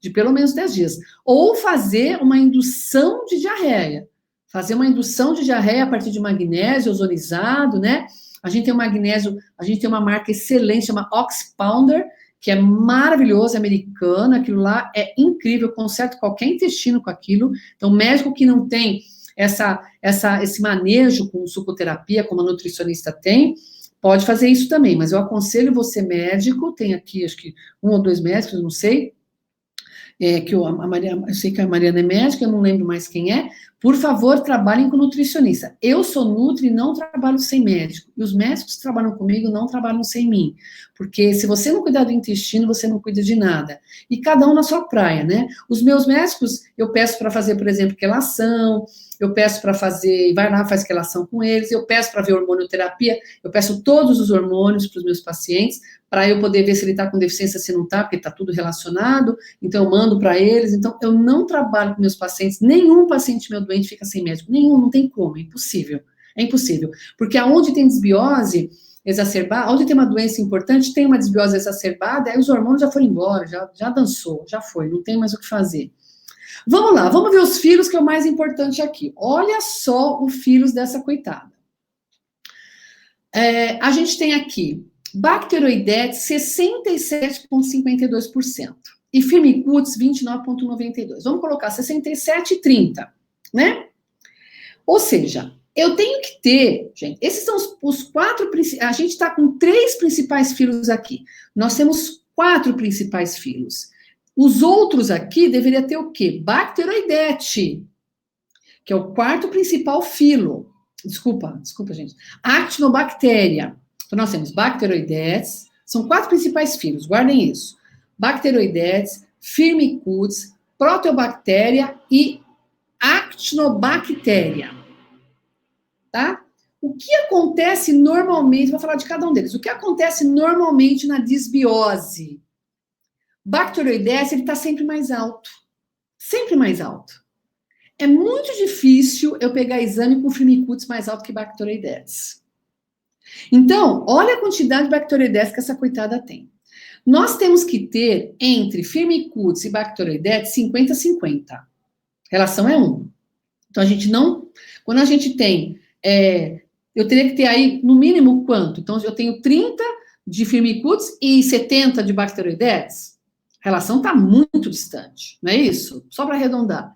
ou fazer uma indução de diarreia, a partir de magnésio ozonizado, né? A gente tem um magnésio, a gente tem uma marca excelente, chama Oxpounder, que é maravilhoso, americana, aquilo lá é incrível, conserta qualquer intestino com aquilo. Então, médico que não tem esse manejo com sucoterapia, como a nutricionista tem, pode fazer isso também, mas eu aconselho você, médico, tem aqui, acho que 1 ou 2 médicos, não sei, eu sei que a Mariana é médica, eu não lembro mais quem é, por favor, trabalhem com nutricionista. Eu sou nutri e não trabalho sem médico, e os médicos que trabalham comigo não trabalham sem mim, porque se você não cuidar do intestino, você não cuida de nada, e cada um na sua praia, né? Os meus médicos, eu peço para fazer, por exemplo, quelação, eu peço para fazer, vai lá, faz quelação com eles, eu peço para ver hormonioterapia, eu peço todos os hormônios para os meus pacientes, para eu poder ver se ele está com deficiência, se não está, porque está tudo relacionado, então eu mando para eles. Então eu não trabalho com meus pacientes, nenhum paciente meu doente fica sem médico, nenhum, não tem como, é impossível, porque aonde tem desbiose exacerbada, onde tem uma doença importante, tem uma desbiose exacerbada, aí os hormônios já foram embora, já dançou, já foi, não tem mais o que fazer. Vamos lá, vamos ver os filhos, que é o mais importante aqui. Olha só os filhos dessa coitada. A gente tem aqui Bacteroidetes, 67,52%. E Firmicutes, 29,92%. Vamos colocar 67 e 30, né? Ou seja, eu tenho que ter, gente, esses são os 4, a gente está com 3 principais filos aqui. Nós temos 4 principais filos. Os outros aqui deveria ter o quê? Bacteroidete, que é o 4º principal filo. Desculpa, gente. Actinobactéria. Então, nós temos Bacteroidetes, são 4 principais filos, guardem isso. Bacteroidetes, Firmicutes, Proteobactéria e Actinobactéria. Tá? O que acontece normalmente, vou falar de cada um deles, o que acontece normalmente na disbiose? Bacteroidetes, ele está sempre mais alto. Sempre mais alto. É muito difícil eu pegar exame com Firmicutes mais alto que Bacteroidetes. Então, olha a quantidade de Bacteroidetes que essa coitada tem. Nós temos que ter entre Firmicutes e Bacteroidetes 50-50. A relação é 1. Então, a gente não... Quando a gente tem... eu teria que ter aí, no mínimo, quanto? Então, eu tenho 30 de Firmicutes e 70 de Bacteroidetes. A relação está muito distante, não é isso? Só para arredondar.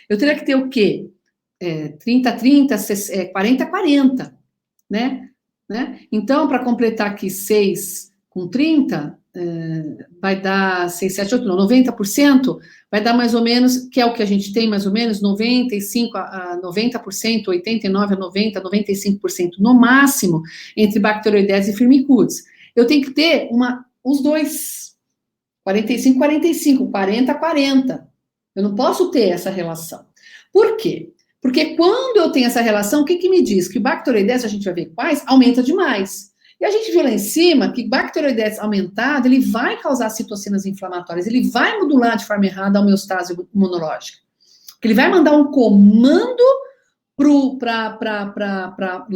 Eu teria que ter o quê? 30-30, 40-40, né? Então, para completar aqui 6 com 30, vai dar 6, 7, 8, não, 90%, vai dar mais ou menos, que é o que a gente tem mais ou menos, 95 a 90%, 89 a 90, 95% no máximo, entre Bacteroidetes e Firmicutes. Eu tenho que ter os dois, 45-45, 40-40. Eu não posso ter essa relação. Por quê? Porque quando eu tenho essa relação, o que me diz? Que o Bacteroidetes, a gente vai ver quais, aumenta demais. E a gente viu lá em cima que Bacteroidetes aumentado, ele vai causar citocinas inflamatórias, ele vai modular de forma errada a homeostase imunológica. Ele vai mandar um comando para a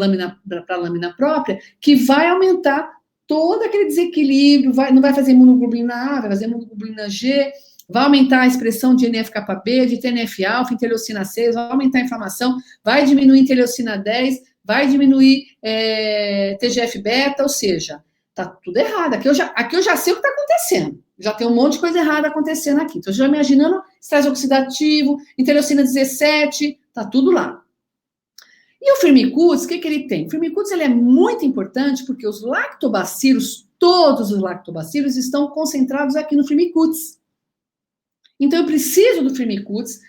lâmina própria, que vai aumentar todo aquele desequilíbrio, não vai fazer imunoglobulina A, vai fazer imunoglobulina G, vai aumentar a expressão de NF-κB, de TNF-alfa, interleucina 6, vai aumentar a inflamação, vai diminuir interleucina 10, vai diminuir TGF-beta, ou seja, tá tudo errado. Aqui eu já sei o que está acontecendo. Já tem um monte de coisa errada acontecendo aqui. Então, já imaginando estresse oxidativo, interleucina 17, tá tudo lá. E o Firmicutes, o que ele tem? O Firmicutes, ele é muito importante porque os lactobacilos, todos os lactobacilos, estão concentrados aqui no Firmicutes. Então, eu preciso do Firmicutes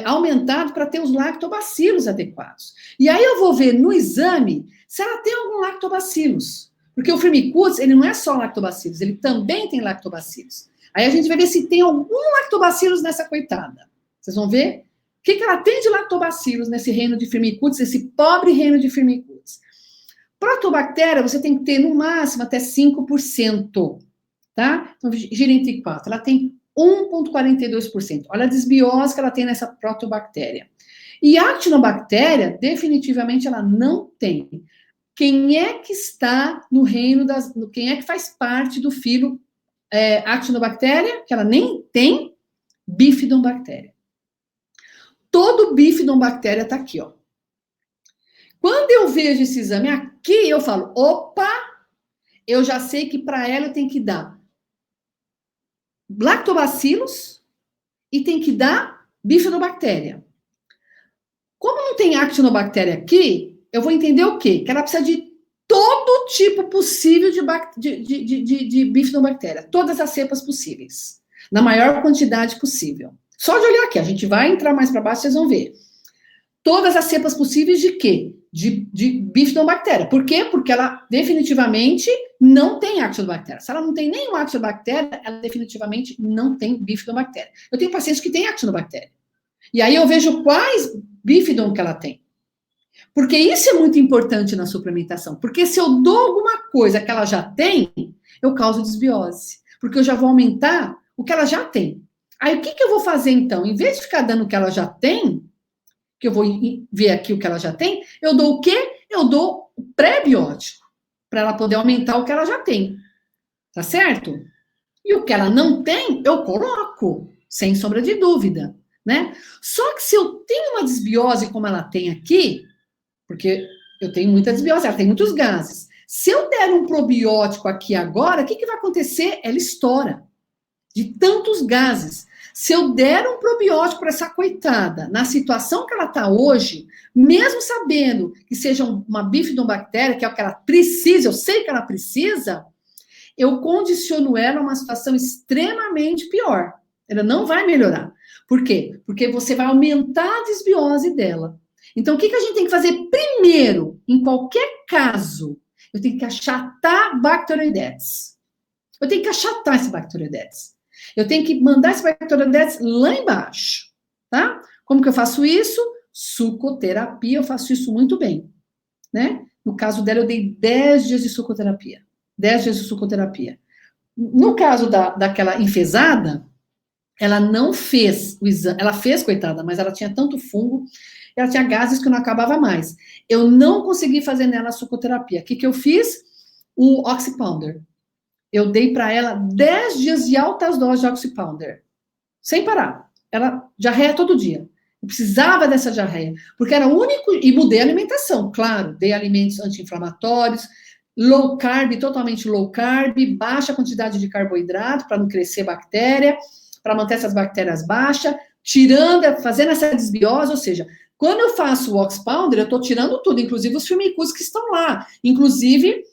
aumentado para ter os lactobacilos adequados. E aí eu vou ver no exame se ela tem algum lactobacilos. Porque o Firmicutes, ele não é só lactobacilos, ele também tem lactobacilos. Aí a gente vai ver se tem algum lactobacilos nessa coitada. Vocês vão ver? O que ela tem de lactobacilos nesse reino de Firmicutes, esse pobre reino de Firmicutes? Protobactéria, você tem que ter no máximo até 5%, tá? Então, gira entre 4. Ela tem 1,42%. Olha a desbiose que ela tem nessa protobactéria. E a actinobactéria, definitivamente, ela não tem. quem é que está no reino quem é que faz parte do filo Actinobactéria, que ela nem tem, Bifidobactéria. Todo Bifidobactéria está aqui, ó. Quando eu vejo esse exame aqui, eu falo, opa, eu já sei que para ela eu tenho que dar Lactobacillus e tem que dar Bifidobactéria. Como não tem Actinobactéria aqui, eu vou entender o quê? Que ela precisa de todo tipo possível de Bifidobactéria, todas as cepas possíveis, na maior quantidade possível. Só de olhar aqui, a gente vai entrar mais para baixo, vocês vão ver. Todas as cepas possíveis de quê? De Bifidobactéria. Por quê? Porque ela definitivamente não tem Actinobactéria. Se ela não tem nenhuma Actinobactéria, ela definitivamente não tem Bifidobactéria. Eu tenho pacientes que têm Actinobactéria. E aí eu vejo quais Bifidum que ela tem. Porque isso é muito importante na suplementação. Porque se eu dou alguma coisa que ela já tem, eu causo desbiose. Porque eu já vou aumentar o que ela já tem. Aí o que eu vou fazer então? Em vez de ficar dando o que ela já tem, que eu vou ver aqui o que ela já tem, eu dou o quê? Eu dou o pré-biótico, para ela poder aumentar o que ela já tem. Tá certo? E o que ela não tem, eu coloco, sem sombra de dúvida, né? Só que se eu tenho uma desbiose como ela tem aqui, porque eu tenho muita desbiose, ela tem muitos gases. Se eu der um probiótico aqui agora, o que vai acontecer? Ela estoura de tantos gases. Se eu der um probiótico para essa coitada, na situação que ela está hoje, mesmo sabendo que seja uma bifidobactéria, que é o que ela precisa, eu sei que ela precisa, eu condiciono ela a uma situação extremamente pior. Ela não vai melhorar. Por quê? Porque você vai aumentar a desbiose dela. Então, o que a gente tem que fazer primeiro, em qualquer caso? Eu tenho que achatar Bacteroidetes. Eu tenho que achatar esse Bacteroidetes. Eu tenho que mandar esse Bacteroidetes lá embaixo, tá? Como que eu faço isso? Sucoterapia, eu faço isso muito bem, né? No caso dela, eu dei 10 dias de sucoterapia. 10 dias de sucoterapia. No caso daquela enfesada, ela não fez o exame, ela fez, coitada, mas ela tinha tanto fungo, ela tinha gases que não acabava mais. Eu não consegui fazer nela a sucoterapia. O que eu fiz? O Oxypounder. Eu dei para ela 10 dias de altas doses de Oxypounder, sem parar. Ela diarreia todo dia. Eu precisava dessa diarreia, porque era o único... E mudei a alimentação, claro. Dei alimentos anti-inflamatórios, low carb, totalmente low carb, baixa quantidade de carboidrato para não crescer bactéria, para manter essas bactérias baixas, fazendo essa desbiose, ou seja, quando eu faço o Oxypounder, eu estou tirando tudo, inclusive os firmicutes que estão lá. Inclusive...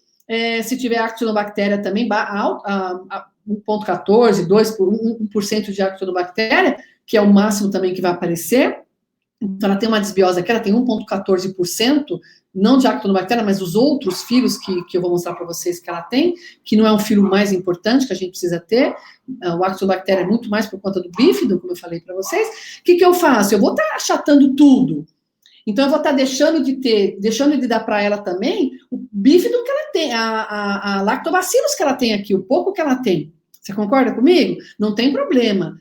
se tiver Actinobactéria também, 1,14, 1% de Actinobactéria, que é o máximo também que vai aparecer. Então, ela tem uma desbiose aqui, ela tem 1,14%, não de Actinobactéria, mas os outros filos que eu vou mostrar para vocês que ela tem, que não é um filo mais importante que a gente precisa ter. O Actinobactéria é muito mais por conta do bífido, como eu falei para vocês. O que eu faço? Eu vou estar achatando tudo. Então, eu vou estar deixando de dar para ela também o bífido que ela tem, a lactobacillus que ela tem aqui, o pouco que ela tem. Você concorda comigo? Não tem problema.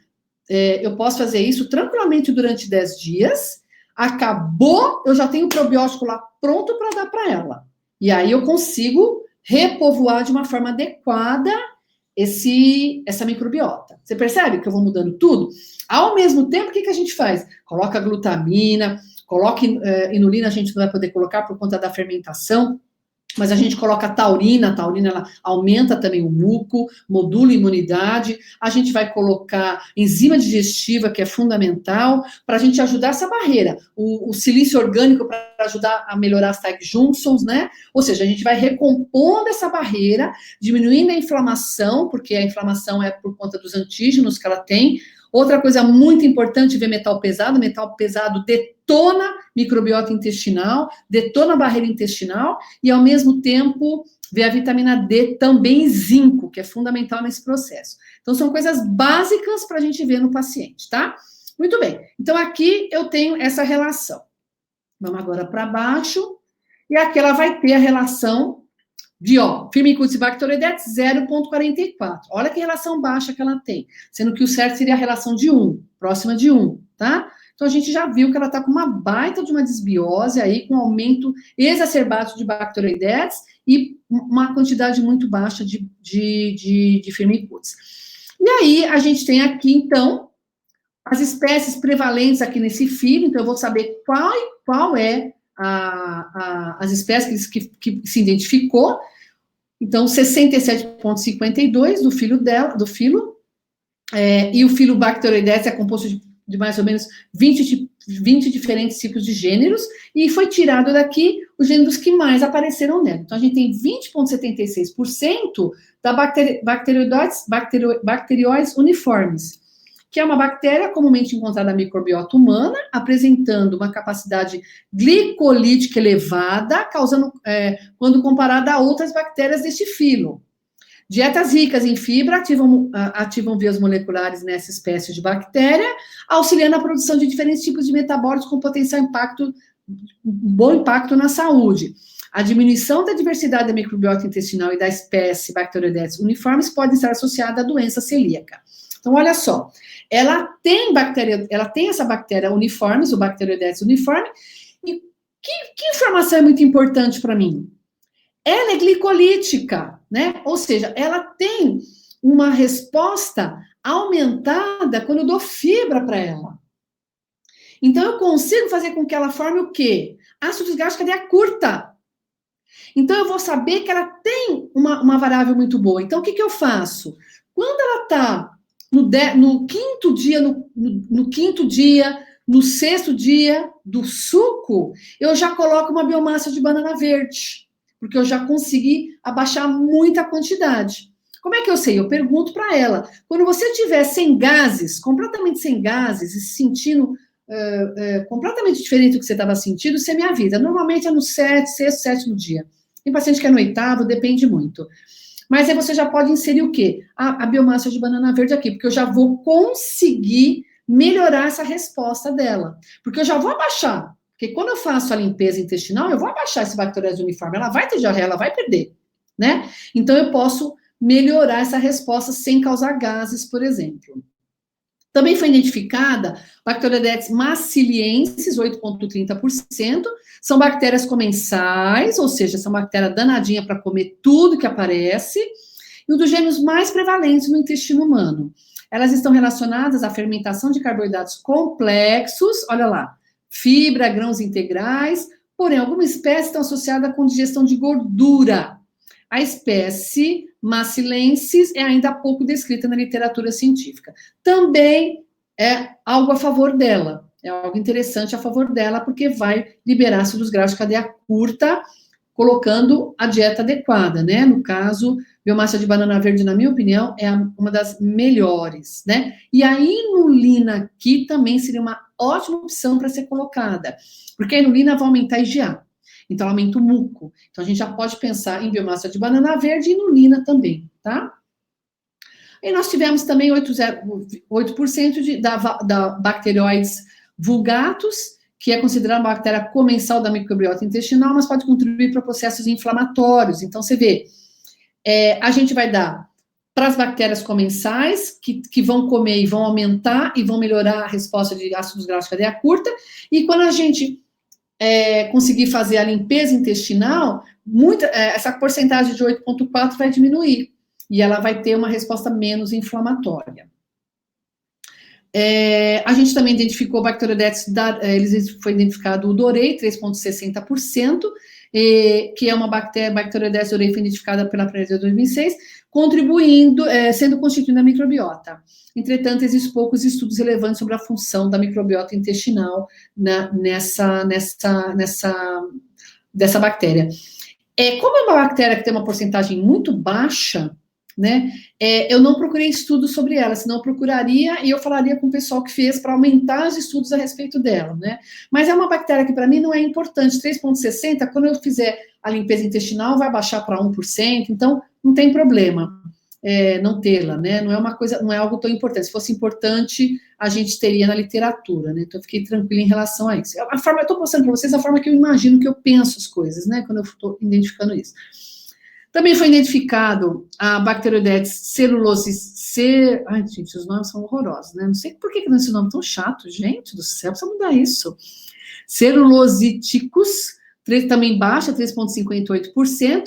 Eu posso fazer isso tranquilamente durante 10 dias. Acabou, eu já tenho o probiótico lá pronto para dar para ela. E aí eu consigo repovoar de uma forma adequada essa microbiota. Você percebe que eu vou mudando tudo? Ao mesmo tempo, o que a gente faz? Coloca glutamina, coloca inulina, a gente não vai poder colocar por conta da fermentação, mas a gente coloca taurina, ela aumenta também o muco, modula a imunidade, a gente vai colocar enzima digestiva, que é fundamental, para a gente ajudar essa barreira, o silício orgânico para ajudar a melhorar as tight junctions, né? Ou seja, a gente vai recompondo essa barreira, diminuindo a inflamação, porque a inflamação é por conta dos antígenos que ela tem. Outra coisa muito importante, ver metal pesado detona microbiota intestinal, detona a barreira intestinal e, ao mesmo tempo, ver a vitamina D, também zinco, que é fundamental nesse processo. Então, são coisas básicas para a gente ver no paciente, tá? Muito bem. Então, aqui eu tenho essa relação. Vamos agora para baixo. E aqui ela vai ter a relação de, Firmicutes e Bacteroidetes, 0,44. Olha que relação baixa que ela tem. Sendo que o certo seria a relação de 1, próxima de 1, tá? Então, a gente já viu que ela está com uma baita de uma desbiose aí, com aumento exacerbado de bacteroidetes e uma quantidade muito baixa de Firmicutes. E aí, a gente tem aqui, então, as espécies prevalentes aqui nesse filo, então eu vou saber qual é as espécies que se identificou. Então, 67,52 do filo dela, e o filo Bacteroidetes é composto de mais ou menos 20 diferentes tipos de gêneros, e foi tirado daqui os gêneros que mais apareceram nela. Então, a gente tem 20,76% da Bacteroides uniformes, que é uma bactéria comumente encontrada na microbiota humana, apresentando uma capacidade glicolítica elevada, causando, quando comparada a outras bactérias deste filo. Dietas ricas em fibra ativam vias moleculares nessa espécie de bactéria, auxiliando a produção de diferentes tipos de metabólitos com potencial bom impacto na saúde. A diminuição da diversidade da microbiota intestinal e da espécie Bacteroidetes uniformes pode estar associada à doença celíaca. Então, olha só, ela tem essa bactéria uniformes, o Bacteroidetes uniforme, e que informação é muito importante para mim? Ela é glicolítica, né? Ou seja, ela tem uma resposta aumentada quando eu dou fibra para ela. Então, eu consigo fazer com que ela forme o quê? Ácido desgaste de cadeia curta. Então, eu vou saber que ela tem uma variável muito boa. Então, o que eu faço? Quando ela está no quinto dia, no sexto dia do suco, eu já coloco uma biomassa de banana verde, porque eu já consegui abaixar muita quantidade. Como é que eu sei? Eu pergunto para ela. Quando você estiver sem gases, completamente sem gases, e se sentindo completamente diferente do que você estava sentindo, você me avisa. Normalmente é no sexto, sétimo dia. Tem paciente que é no oitavo, depende muito. Mas aí você já pode inserir o quê? A biomassa de banana verde aqui, porque eu já vou conseguir melhorar essa resposta dela. Porque eu já vou abaixar. Porque quando eu faço a limpeza intestinal, eu vou abaixar esse Bacteroides uniforme. Ela vai ter diarreia, ela vai perder, né? Então, eu posso melhorar essa resposta sem causar gases, por exemplo. Também foi identificada Bacteroidetes maciliensis, 8,30%. São bactérias comensais, ou seja, são bactérias danadinhas para comer tudo que aparece. E um dos gêneros mais prevalentes no intestino humano. Elas estão relacionadas à fermentação de carboidratos complexos, olha lá, fibra, grãos integrais, porém, algumas espécies estão associadas com digestão de gordura. A espécie maciliensis é ainda pouco descrita na literatura científica. Também é algo a favor dela, é algo interessante a favor dela, porque vai liberar ácidos graxos de cadeia curta, colocando a dieta adequada, né? No caso, biomassa de banana verde, na minha opinião, é uma das melhores, né? E a inulina aqui também seria uma ótima opção para ser colocada, porque a inulina vai aumentar a IgA. Então, aumenta o muco. Então, a gente já pode pensar em biomassa de banana verde e inulina também, tá? E nós tivemos também 8% da Bacteroides vulgatus, que é considerada uma bactéria comensal da microbiota intestinal, mas pode contribuir para processos inflamatórios. Então, você vê, a gente vai dar para as bactérias comensais, que vão comer e vão aumentar e vão melhorar a resposta de ácidos graxos de cadeia curta, e quando a gente conseguir fazer a limpeza intestinal, essa porcentagem de 8,4 vai diminuir, e ela vai ter uma resposta menos inflamatória. A gente também identificou Bacteroidetes, foi identificado o Dorei, 3,60%, que é uma Bacteroidetes Dorei, foi identificada pela Presa de 2006, contribuindo, sendo constituída a microbiota. Entretanto, existem poucos estudos relevantes sobre a função da microbiota intestinal dessa bactéria. Como é uma bactéria que tem uma porcentagem muito baixa, né, eu não procurei estudos sobre ela, senão eu procuraria e eu falaria com o pessoal que fez para aumentar os estudos a respeito dela, né? Mas é uma bactéria que para mim não é importante, 3,60%, quando eu fizer a limpeza intestinal vai baixar para 1%, então não tem problema não tê-la, né? Não é uma coisa, não é algo tão importante. Se fosse importante, a gente teria na literatura, né? Então eu fiquei tranquila em relação a isso. Eu estou mostrando para vocês a forma que eu imagino, que eu penso as coisas, né? Quando eu estou identificando isso. Também foi identificado a Bacteroidetes celulose. Ai, gente, os nomes são horrorosos, né? Não sei por que esse nome é tão chato, gente do céu, precisa mudar isso. Celulositicus, também baixa, 3,58%,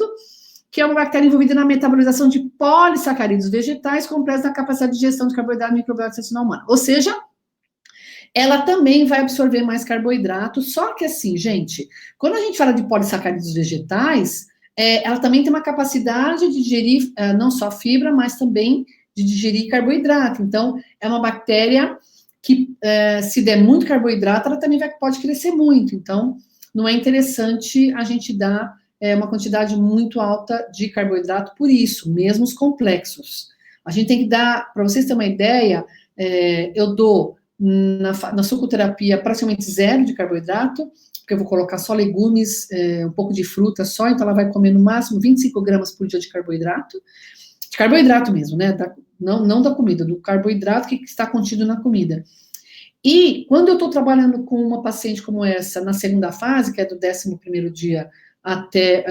que é uma bactéria envolvida na metabolização de polissacarídeos vegetais, complexos na capacidade de digestão de carboidrato e microbiota intestinal humana. Ou seja, ela também vai absorver mais carboidrato, só que assim, gente, quando a gente fala de polissacarídeos vegetais, ela também tem uma capacidade de digerir não só fibra, mas também de digerir carboidrato. Então, é uma bactéria que, se der muito carboidrato, ela também pode crescer muito. Então, não é interessante a gente dar uma quantidade muito alta de carboidrato por isso, mesmo os complexos. A gente tem que dar, para vocês terem uma ideia, eu dou na sucoterapia praticamente zero de carboidrato, porque eu vou colocar só legumes, um pouco de fruta só, então ela vai comer no máximo 25 gramas por dia de carboidrato mesmo, né? Não da comida, do carboidrato que está contido na comida. E quando eu estou trabalhando com uma paciente como essa, na segunda fase, que é do 11º dia até,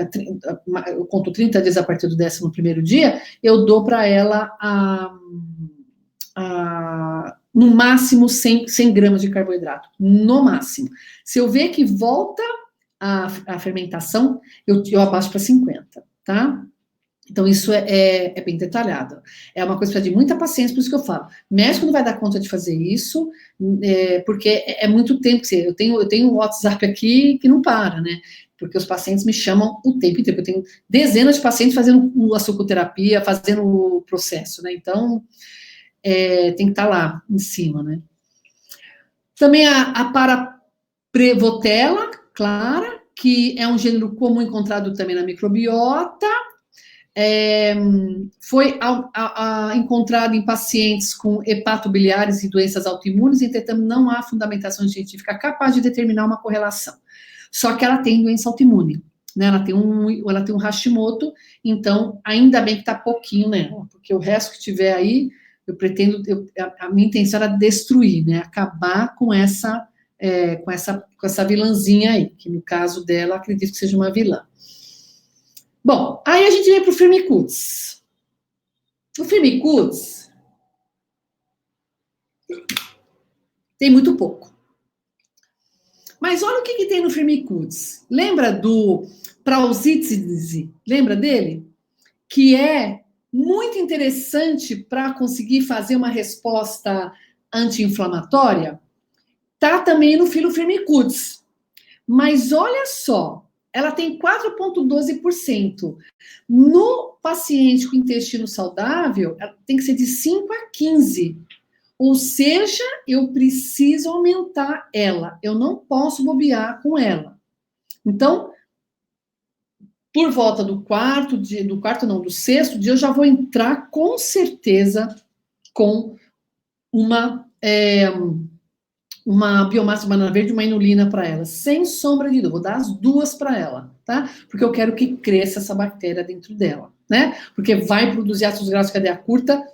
eu conto 30 dias a partir do 11º dia, eu dou para ela no máximo 100 gramas de carboidrato, no máximo. Se eu ver que volta a fermentação, eu abaixo para 50, tá? Então, isso é bem detalhado. É uma coisa que precisa de muita paciência, por isso que eu falo. Médico não vai dar conta de fazer isso, porque é muito tempo. Eu tenho o WhatsApp aqui que não para, né? Porque os pacientes me chamam o tempo inteiro. Eu tenho dezenas de pacientes fazendo a sucoterapia, fazendo o processo, né? Então, tem que estar lá em cima, né? Também a Paraprevotella clara, que é um gênero comum encontrado também na microbiota, foi encontrado em pacientes com hepatobiliares e doenças autoimunes, entretanto, não há fundamentação científica capaz de determinar uma correlação. Só que ela tem doença autoimune, né? Ela tem um Hashimoto, então, ainda bem que está pouquinho nela, porque o resto que tiver aí, eu pretendo, a minha intenção era destruir, né? Acabar com essa vilãzinha aí, que no caso dela, acredito que seja uma vilã. Bom, aí a gente vem para o Firmicutes. O Firmicutes tem muito pouco. Mas olha o que tem no Firmicutes. Lembra do Prausítzese? Lembra dele? Que é muito interessante para conseguir fazer uma resposta anti-inflamatória. Tá também no filo Firmicutes. Mas olha só, ela tem 4,12%. No paciente com intestino saudável, ela tem que ser de 5 a 15. Ou seja, eu preciso aumentar ela. Eu não posso bobear com ela. Então, por volta do sexto dia, eu já vou entrar com certeza com uma biomassa de banana verde e uma inulina para ela, sem sombra de dúvida. Vou dar as duas para ela, tá? Porque eu quero que cresça essa bactéria dentro dela, né? Porque vai produzir ácidos graxos de cadeia curta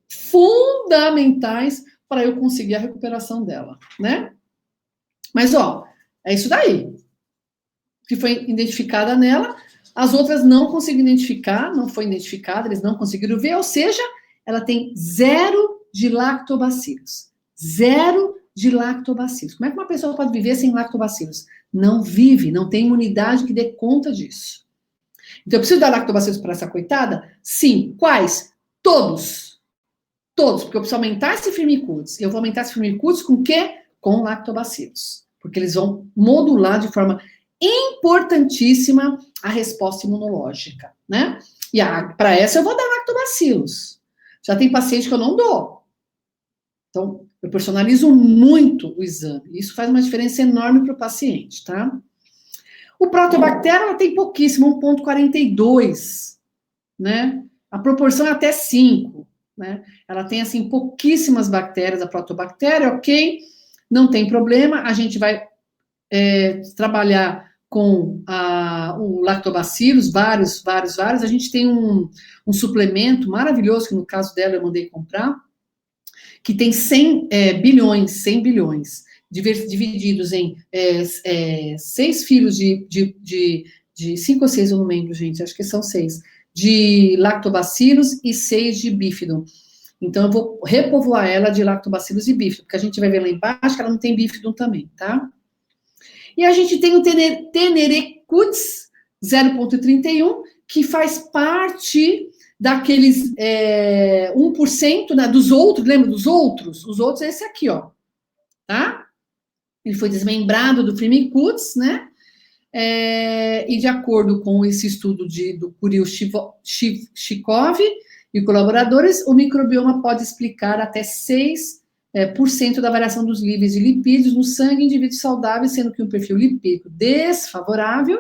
fundamentais para eu conseguir a recuperação dela, né? Mas, ó, é isso daí que foi identificada nela. As outras não conseguiram identificar, não foi identificada, eles não conseguiram ver, ou seja, ela tem 0 de lactobacilos. 0 de lactobacilos. Como é que uma pessoa pode viver sem lactobacilos? Não vive, não tem imunidade que dê conta disso. Então, eu preciso dar lactobacilos para essa coitada? Sim. Quais? Todos. Todos, porque eu preciso aumentar esse Firmicutes. Eu vou aumentar esse Firmicutes com o quê? Com lactobacilos. Porque eles vão modular de forma importantíssima a resposta imunológica, né? E para essa eu vou dar lactobacilos. Já tem paciente que eu não dou. Então, eu personalizo muito o exame. Isso faz uma diferença enorme para o paciente, tá? O Proteobacter, ela tem pouquíssimo, 1,42, né? A proporção é até 5, né? Ela tem, assim, pouquíssimas bactérias, a Proteobactéria, ok? Não tem problema, a gente vai trabalhar com o lactobacillus, vários. A gente tem um suplemento maravilhoso, que no caso dela eu mandei comprar, que tem 100 bilhões, divididos em 6 filos de 5 ou 6, eu não lembro, gente, acho que são 6, de lactobacillus e 6 de bifidum. Então, eu vou repovoar ela de lactobacillus e bifidum, porque a gente vai ver lá embaixo que ela não tem bifidum também, tá? E a gente tem o Tenerecutis 0,31, que faz parte daqueles 1%, né, dos outros, lembra dos outros? Os outros é esse aqui, ó, tá? Ele foi desmembrado do Firmicutes, né? E de acordo com esse estudo do Kuril Chikov e colaboradores, o microbioma pode explicar até 6% da variação dos níveis de lipídios no sangue em indivíduos saudáveis, sendo que um perfil lipídico desfavorável,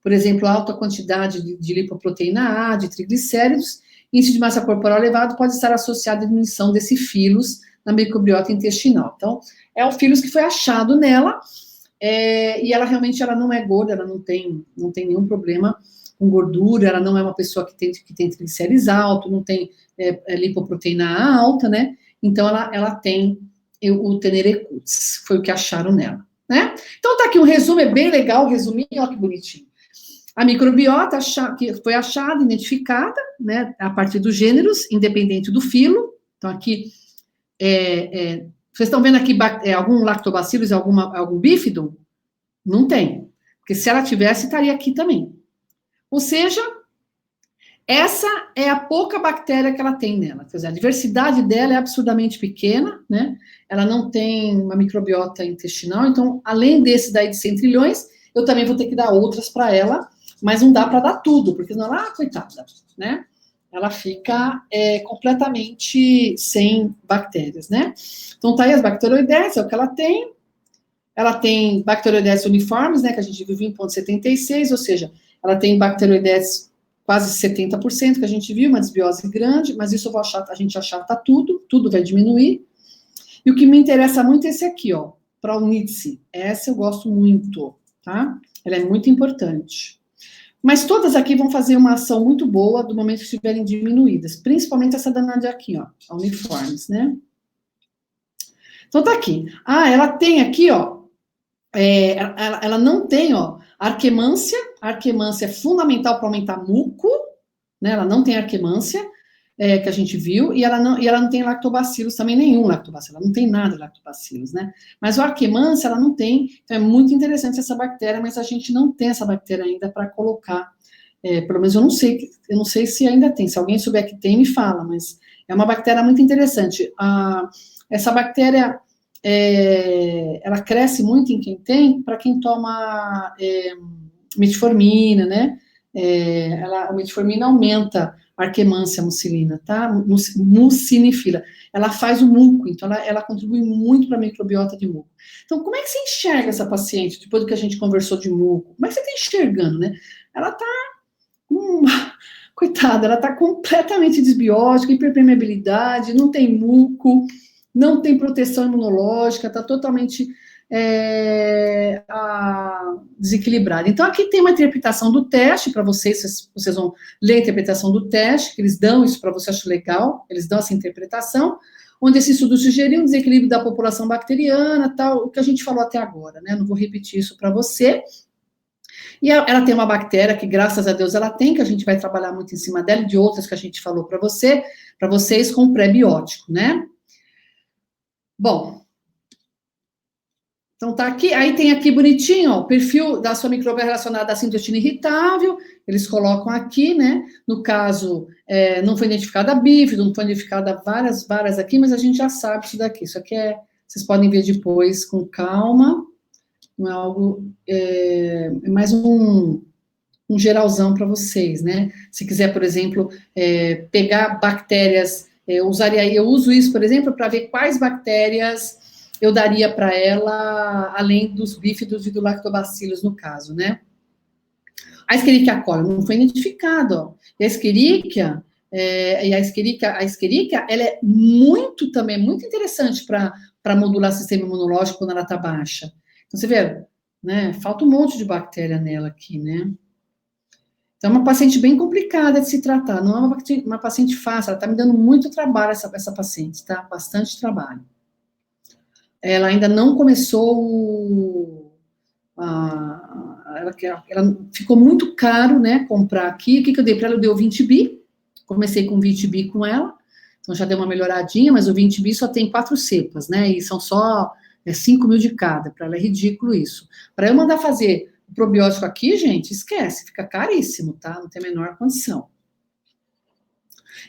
por exemplo, alta quantidade de lipoproteína A, de triglicéridos, índice de massa corporal elevado, pode estar associado à diminuição desse filus na microbiota intestinal. Então, é o filus que foi achado nela, e ela realmente não é gorda, ela não tem nenhum problema com gordura, ela não é uma pessoa que tem triglicéridos altos, não tem lipoproteína A alta, né? Então, ela tem o Tenerecutis, foi o que acharam nela, né? Então, tá aqui um resumo, é bem legal, resuminho, olha que bonitinho. A microbiota que foi achada, identificada, né, a partir dos gêneros, independente do filo. Então, aqui, vocês estão vendo aqui algum lactobacillus, algum bífido? Não tem. Porque se ela tivesse, estaria aqui também. Ou seja, essa é a pouca bactéria que ela tem nela. Quer dizer, a diversidade dela é absurdamente pequena, né? Ela não tem uma microbiota intestinal. Então, além desse daí de 100 trilhões, eu também vou ter que dar outras para ela, mas não dá para dar tudo, porque senão ela, coitada, né? Ela fica completamente sem bactérias, né? Então, tá aí as bacteroidetes, é o que ela tem. Ela tem bacteroidetes uniformes, né, que a gente viu em 0,76, ou seja, ela tem bacteroidetes quase 70%, que a gente viu, uma desbiose grande, mas isso a gente achata tudo vai diminuir. E o que me interessa muito é esse aqui, ó, Praunice. Essa eu gosto muito, tá? Ela é muito importante. Mas todas aqui vão fazer uma ação muito boa do momento que estiverem diminuídas, principalmente essa danada aqui, ó, a uniformes, né? Então tá aqui. Ela tem aqui, ó, ela não tem, ó, arquemância. A arquemância é fundamental para aumentar muco, né? Ela não tem arquemância, que a gente viu, e ela não tem lactobacillus também, nenhum lactobacillus, ela não tem nada de lactobacillus, né? Mas o arquemância, ela não tem, então é muito interessante essa bactéria, mas a gente não tem essa bactéria ainda para colocar, pelo menos eu não sei se ainda tem, se alguém souber que tem, me fala, mas é uma bactéria muito interessante. Essa bactéria, ela cresce muito em quem tem, para quem toma metformina, né? A metformina aumenta a arquemância mucilina, tá? Mucinifila. Ela faz o muco, então ela contribui muito para a microbiota de muco. Então, como é que você enxerga essa paciente, depois do que a gente conversou de muco? Como é que você está enxergando, né? Ela tá, coitada, ela tá completamente desbiótica, hiperpermeabilidade, não tem muco, não tem proteção imunológica, está totalmente desequilibrada. Então, aqui tem uma interpretação do teste para vocês vão ler a interpretação do teste, que eles dão isso para você, acho legal, eles dão essa interpretação, onde esse estudo sugeriu um desequilíbrio da população bacteriana, tal, o que a gente falou até agora, né? Não vou repetir isso para você. E ela tem uma bactéria que, graças a Deus, ela tem, que a gente vai trabalhar muito em cima dela, e de outras que a gente falou para vocês, com pré-biótico, né? Bom, então tá aqui, aí tem aqui bonitinho, ó, o perfil da sua microbiota relacionada à sintotina irritável, eles colocam aqui, né? No caso, não foi identificada a bífido, não foi identificada várias aqui, mas a gente já sabe isso daqui. Isso aqui vocês podem ver depois com calma, não é algo, é mais um geralzão para vocês, né? Se quiser, por exemplo, pegar bactérias, eu uso isso, por exemplo, para ver quais bactérias eu daria para ela, além dos bífidos e do lactobacillus, no caso, né? A Escherichia coli não foi identificada, ó. E a Escherichia, ela é muito interessante para modular o sistema imunológico quando ela está baixa. Então, você vê, né? Falta um monte de bactéria nela aqui, né? Então, é uma paciente bem complicada de se tratar, não é uma paciente fácil, ela está me dando muito trabalho, essa paciente, tá? Bastante trabalho. Ela ainda não começou ela ficou muito caro, né, comprar aqui. O que eu dei para ela? Eu dei o 20 bi, comecei com 20 bi com ela, então já deu uma melhoradinha, mas o 20 bi só tem 4 cepas, né, e são só 5 mil de cada, para ela é ridículo isso. Para eu mandar fazer o probiótico aqui, gente, esquece, fica caríssimo, tá, não tem a menor condição.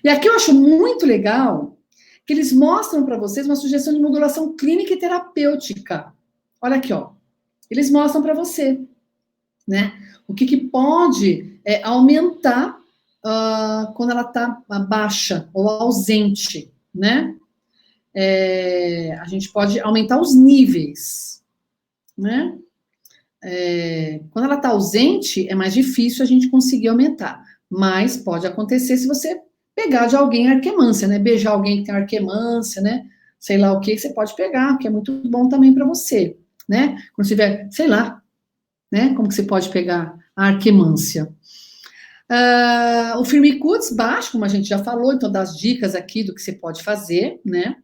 E aqui eu acho muito legal que eles mostram para vocês uma sugestão de modulação clínica e terapêutica. Olha aqui, ó. Eles mostram para você, né? O que pode aumentar quando ela está baixa ou ausente, né? A gente pode aumentar os níveis, né? Quando ela está ausente, é mais difícil a gente conseguir aumentar. Mas pode acontecer se você pegar de alguém arquemância, né? Beijar alguém que tem arquemância, né? Sei lá o que você pode pegar, que é muito bom também para você, né? Quando tiver, sei lá, né? Como que você pode pegar a arquemância? O Firmicutes baixo, como a gente já falou, então das dicas aqui do que você pode fazer, né?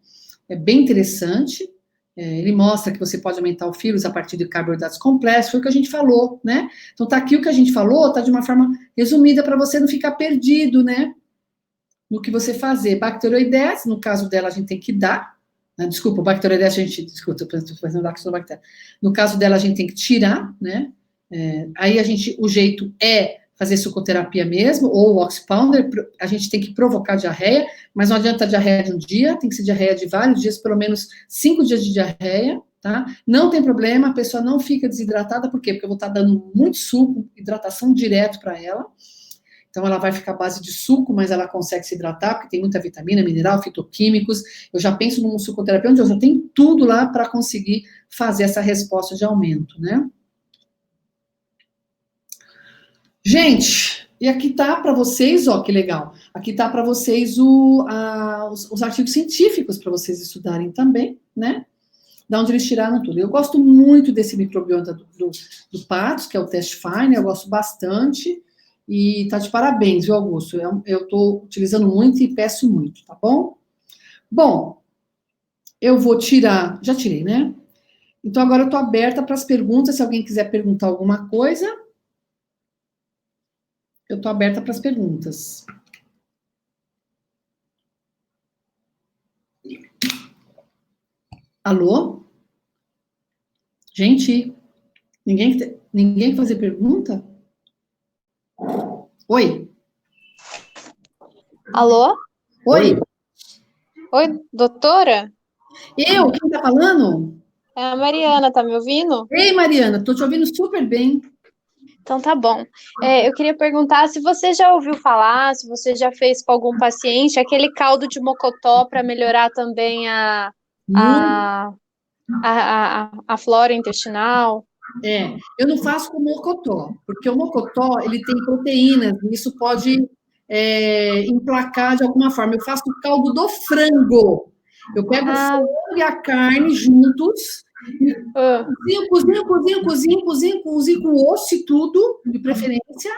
É bem interessante. Ele mostra que você pode aumentar o fílus a partir de carboidratos complexos, foi o que a gente falou, né? Então tá aqui o que a gente falou, tá de uma forma resumida para você não ficar perdido, né? No que você fazer. Bacteroidetes, no caso dela, a gente tem que dar. Desculpa, bacteroidetes a gente... Desculpa, estou fazendo lactobactéria. No caso dela, a gente tem que tirar, né? Aí o jeito é fazer sucoterapia mesmo, ou o oxypounder, a gente tem que provocar diarreia, mas não adianta diarreia de um dia, tem que ser diarreia de vários dias, pelo menos 5 dias de diarreia, tá? Não tem problema, a pessoa não fica desidratada, por quê? Porque eu vou estar dando muito suco, hidratação direto para ela. Então, ela vai ficar à base de suco, mas ela consegue se hidratar, porque tem muita vitamina, mineral, fitoquímicos. Eu já penso num sucoterapia onde eu já tenho tudo lá para conseguir fazer essa resposta de aumento, né? Gente, e aqui tá para vocês, ó, que legal. Aqui tá para vocês os artigos científicos para vocês estudarem também, né? Da onde eles tiraram tudo. Eu gosto muito desse microbiota do Patos, que é o Test Fine, eu gosto bastante. E tá de parabéns, viu, Augusto? Eu tô utilizando muito e peço muito, tá bom? Bom, eu vou tirar... Já tirei, né? Então, agora eu tô aberta para as perguntas. Se alguém quiser perguntar alguma coisa, eu tô aberta para as perguntas. Alô? Gente, ninguém quer fazer pergunta? Oi. Alô? Oi. Oi, doutora? Eu? Quem tá falando? É a Mariana, tá me ouvindo? Ei, Mariana, tô te ouvindo super bem. Então tá bom. Eu queria perguntar se você já ouviu falar, se você já fez com algum paciente, aquele caldo de mocotó para melhorar também a flora intestinal. Eu não faço com mocotó, porque o mocotó, ele tem proteínas, e isso pode emplacar de alguma forma. Eu faço o caldo do frango. Eu pego o frango e a carne juntos, cozinho com osso e tudo, de preferência,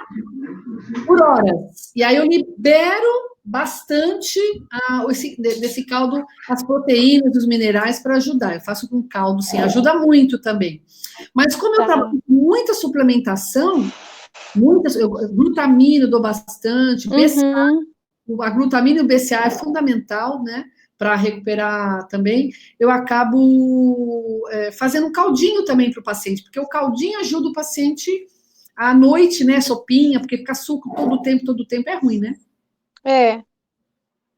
por horas. E aí eu libero bastante desse caldo, as proteínas, os minerais para ajudar. Eu faço com caldo, sim, ajuda muito também. Mas como eu trabalho com muita suplementação, glutamina eu dou bastante, BCA, a glutamina e o BCA é fundamental, né? Para recuperar também, eu acabo fazendo um caldinho também para o paciente, porque o caldinho ajuda o paciente à noite, né? Sopinha, porque ficar suco todo o tempo é ruim, né?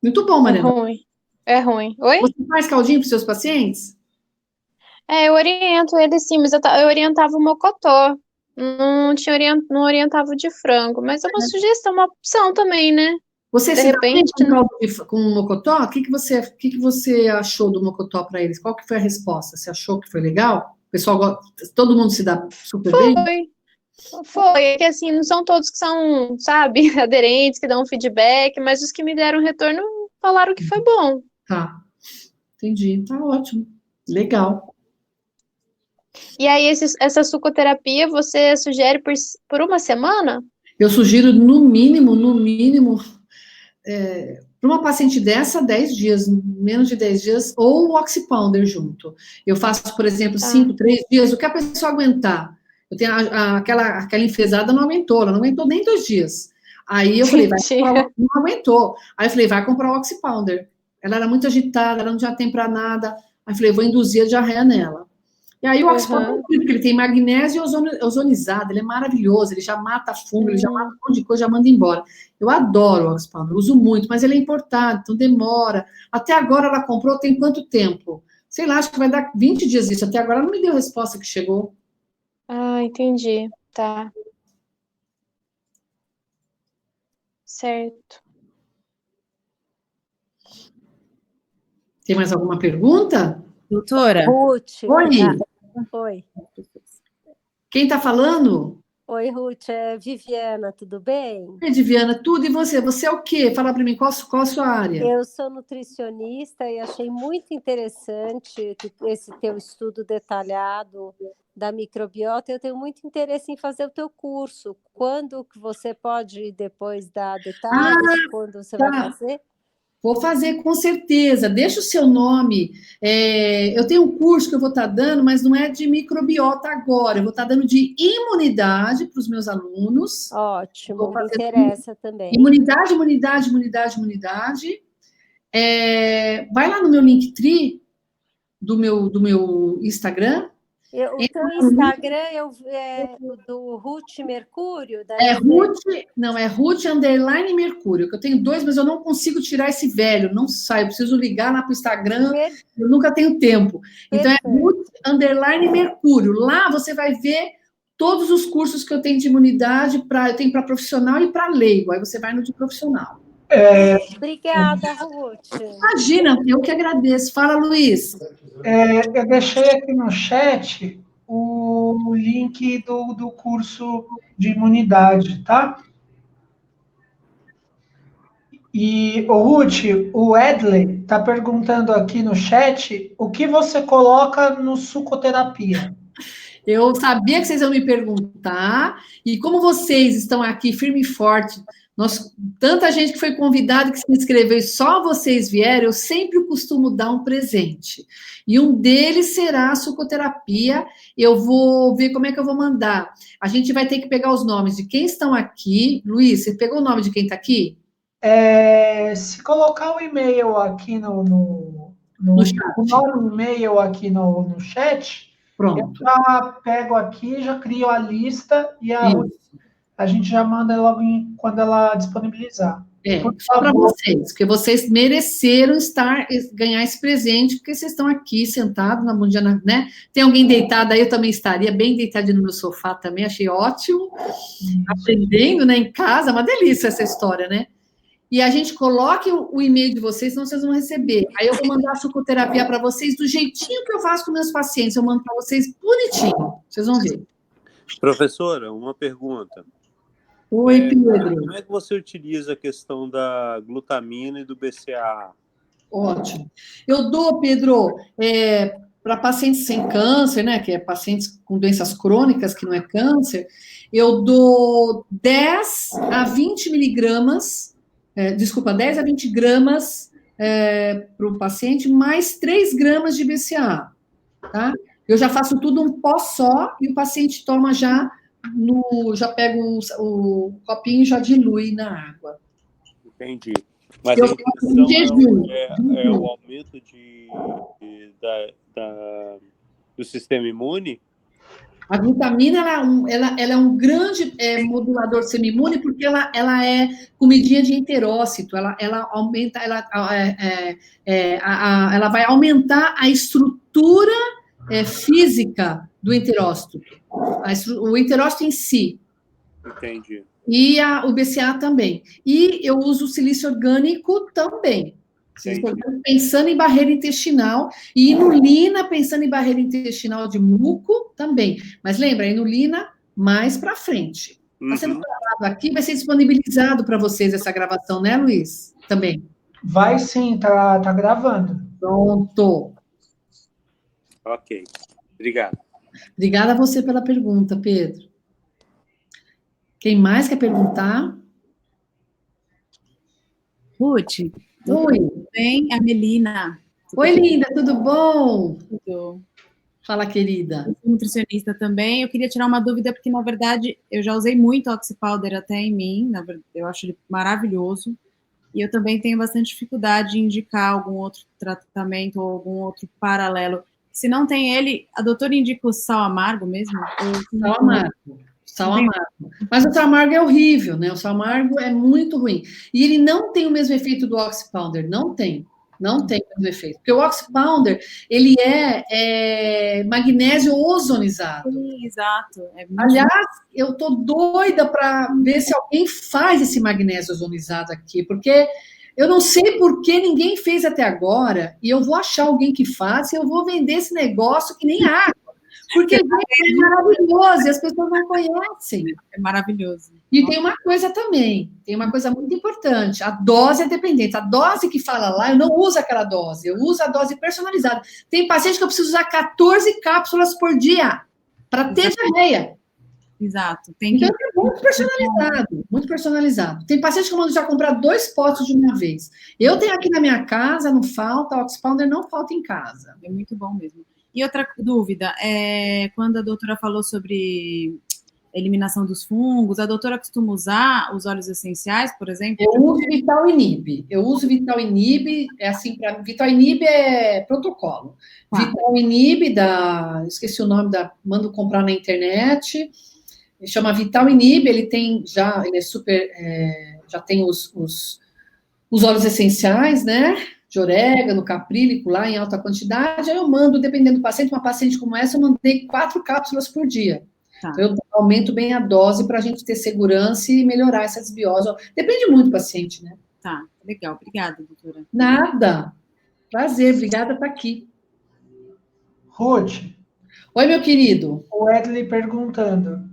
Muito bom, Mariana. É ruim. Oi? Você faz caldinho para os seus pacientes? Eu oriento eles sim, mas eu orientava o mocotó. Não orientava o de frango, mas é uma sugestão, uma opção também, né? Você de repente com o mocotó? O que você achou do mocotó para eles? Qual que foi a resposta? Você achou que foi legal? O pessoal todo mundo se dá super bem? Foi, é que assim, não são todos que são, sabe, aderentes, que dão feedback, mas os que me deram retorno falaram que foi bom. Tá, entendi, tá ótimo, legal. E aí, essa sucoterapia, você sugere por uma semana? Eu sugiro, no mínimo, para uma paciente dessa, 10 dias, menos de 10 dias, ou o oxypounder junto. Eu faço, por exemplo, 3 dias, o que a pessoa aguentar. Eu tenho aquela enfesada não aumentou, ela não aguentou nem 2 dias. Aí eu falei, não aguentou. Aí eu falei, vai comprar o Oxypounder. Ela era muito agitada, ela não tinha tempo para nada. Aí eu falei, vou induzir a diarreia nela. E aí o Oxypounder, porque ele tem magnésio ozonizado, ele é maravilhoso, ele já mata fungo, ele já mata um monte de coisa, já manda embora. Eu adoro o Oxypounder, uso muito, mas ele é importado, então demora. Até agora ela comprou, tem quanto tempo? Sei lá, acho que vai dar 20 dias isso. Até agora ela não me deu a resposta que chegou. Ah, entendi. Tá. Certo. Tem mais alguma pergunta? Doutora? Ruth. Oi. Oi. Quem está falando? Oi, Ruth. É Viviana, tudo bem? Oi, Viviana, tudo. E você? Você é o quê? Fala para mim, qual a sua área? Eu sou nutricionista e achei muito interessante esse teu estudo detalhado da microbiota. Eu tenho muito interesse em fazer o teu curso. Quando que você pode depois dar detalhes? Quando você vai fazer? Vou fazer com certeza. Deixa o seu nome. Eu tenho um curso que eu vou estar dando, mas não é de microbiota agora. Eu vou estar dando de imunidade para os meus alunos. Ótimo, me interessa também. Imunidade. Vai lá no meu Linktree do meu Instagram. O teu Instagram é do Ruth Mercúrio? É Ruth _ Mercúrio, que eu tenho 2, mas eu não consigo tirar esse velho, não sai, eu preciso ligar lá para o Instagram, eu nunca tenho tempo. Então é Ruth _ Mercúrio. Lá você vai ver todos os cursos que eu tenho de imunidade, eu tenho para profissional e para leigo, aí você vai no de profissional. Obrigada, Ruth. Imagina, eu que agradeço. Fala, Luiz. Eu deixei aqui no chat o link do curso de imunidade, tá? E, Ruth, o Edley está perguntando aqui no chat o que você coloca no sucoterapia. Eu sabia que vocês iam me perguntar, e como vocês estão aqui firme e forte, tanta gente que foi convidada que se inscreveu e só vocês vieram, eu sempre costumo dar um presente. E um deles será a sucoterapia. Eu vou ver como é que eu vou mandar. A gente vai ter que pegar os nomes de quem estão aqui. Luiz, você pegou o nome de quem está aqui? Se colocar o e-mail aqui no chat. O nome do e-mail aqui no chat, pronto. Eu já pego aqui, já crio a lista e a gente já manda logo quando ela disponibilizar. Só para vocês, porque vocês mereceram ganhar esse presente, porque vocês estão aqui sentados na bundinha, né? Tem alguém deitado aí, eu também estaria bem deitadinho no meu sofá também, achei ótimo. Aprendendo, né, em casa, uma delícia essa história, né? E a gente coloque o e-mail de vocês, senão vocês vão receber. Aí eu vou mandar a sucoterapia para vocês do jeitinho que eu faço com meus pacientes. Eu mando para vocês bonitinho. Vocês vão ver. Professora, uma pergunta. Oi, Pedro. Como é que você utiliza a questão da glutamina e do BCAA? Ótimo. Eu dou, Pedro, para pacientes sem câncer, né, que é pacientes com doenças crônicas, que não é câncer, eu dou 10 a 20 miligramas 10 a 20 gramas para o paciente, mais 3 gramas de BCAA, tá? Eu já faço tudo um pó só e o paciente toma já pega o copinho e já dilui na água. Entendi. Mas a intenção é o aumento do sistema imune? A glutamina ela é um grande modulador semi-imune porque ela é comidinha de enterócito, ela aumenta, ela vai aumentar a estrutura física do enterócito, o enterócito em si. Entendi. E o BCAA também. E eu uso o silício orgânico também. Pensando em barreira intestinal, e inulina pensando em barreira intestinal de muco também. Mas lembra, a inulina mais para frente. Está sendo gravado aqui, vai ser disponibilizado para vocês essa gravação, né, Luiz? Também. Vai sim, tá gravando. Pronto. Ok. Obrigado. Obrigada a você pela pergunta, Pedro. Quem mais quer perguntar? Ruth. Oi. Tudo bem? A Melina. Oi, linda, tudo bom? Tudo. Fala, querida. Eu sou nutricionista também. Eu queria tirar uma dúvida, porque, na verdade, eu já usei muito Oxy Powder até em mim. Na verdade, eu acho ele maravilhoso. E eu também tenho bastante dificuldade em indicar algum outro tratamento ou algum outro paralelo. Se não tem ele, a doutora indica o sal amargo mesmo? Sal amargo. Sal amargo. Mas o sal amargo é horrível, né? O sal amargo é muito ruim. E ele não tem o mesmo efeito do Oxy Powder. Não tem. Não tem o mesmo efeito. Porque o Oxy Powder, ele é magnésio ozonizado. Sim, exato. Aliás, eu tô doida para ver se alguém faz esse magnésio ozonizado aqui, porque eu não sei por que ninguém fez até agora, e eu vou achar alguém que faça, e eu vou vender esse negócio que nem água. Porque gente, é maravilhoso, e as pessoas não conhecem. É maravilhoso. E tem uma coisa também, tem uma coisa muito importante, a dose é dependente. A dose que fala lá, eu não uso aquela dose, eu uso a dose personalizada. Tem paciente que eu preciso usar 14 cápsulas por dia para ter diarreia. Exato. Então, é muito personalizado, muito personalizado. Tem paciente que eu mando já comprar 2 potes de uma vez. Eu tenho aqui na minha casa, não falta, Oxy Powder não falta em casa. É muito bom mesmo. E outra dúvida, quando a doutora falou sobre eliminação dos fungos, a doutora costuma usar os óleos essenciais, por exemplo? Eu uso Vital Inib. É assim, Vital Inib é protocolo. Vital Inib esqueci o nome mando comprar na internet. Chama Vital Inib, ele é super, já tem os óleos essenciais, né? De orégano, caprílico lá em alta quantidade. Aí eu mando, dependendo do paciente, uma paciente como essa, eu mandei 4 cápsulas por dia. Tá. Então, eu aumento bem a dose para a gente ter segurança e melhorar essa desbiose. Depende muito do paciente, né? Tá, legal. Obrigada, doutora. Nada. Prazer, obrigada por estar aqui. Ruth. Oi, meu querido. O Edley perguntando.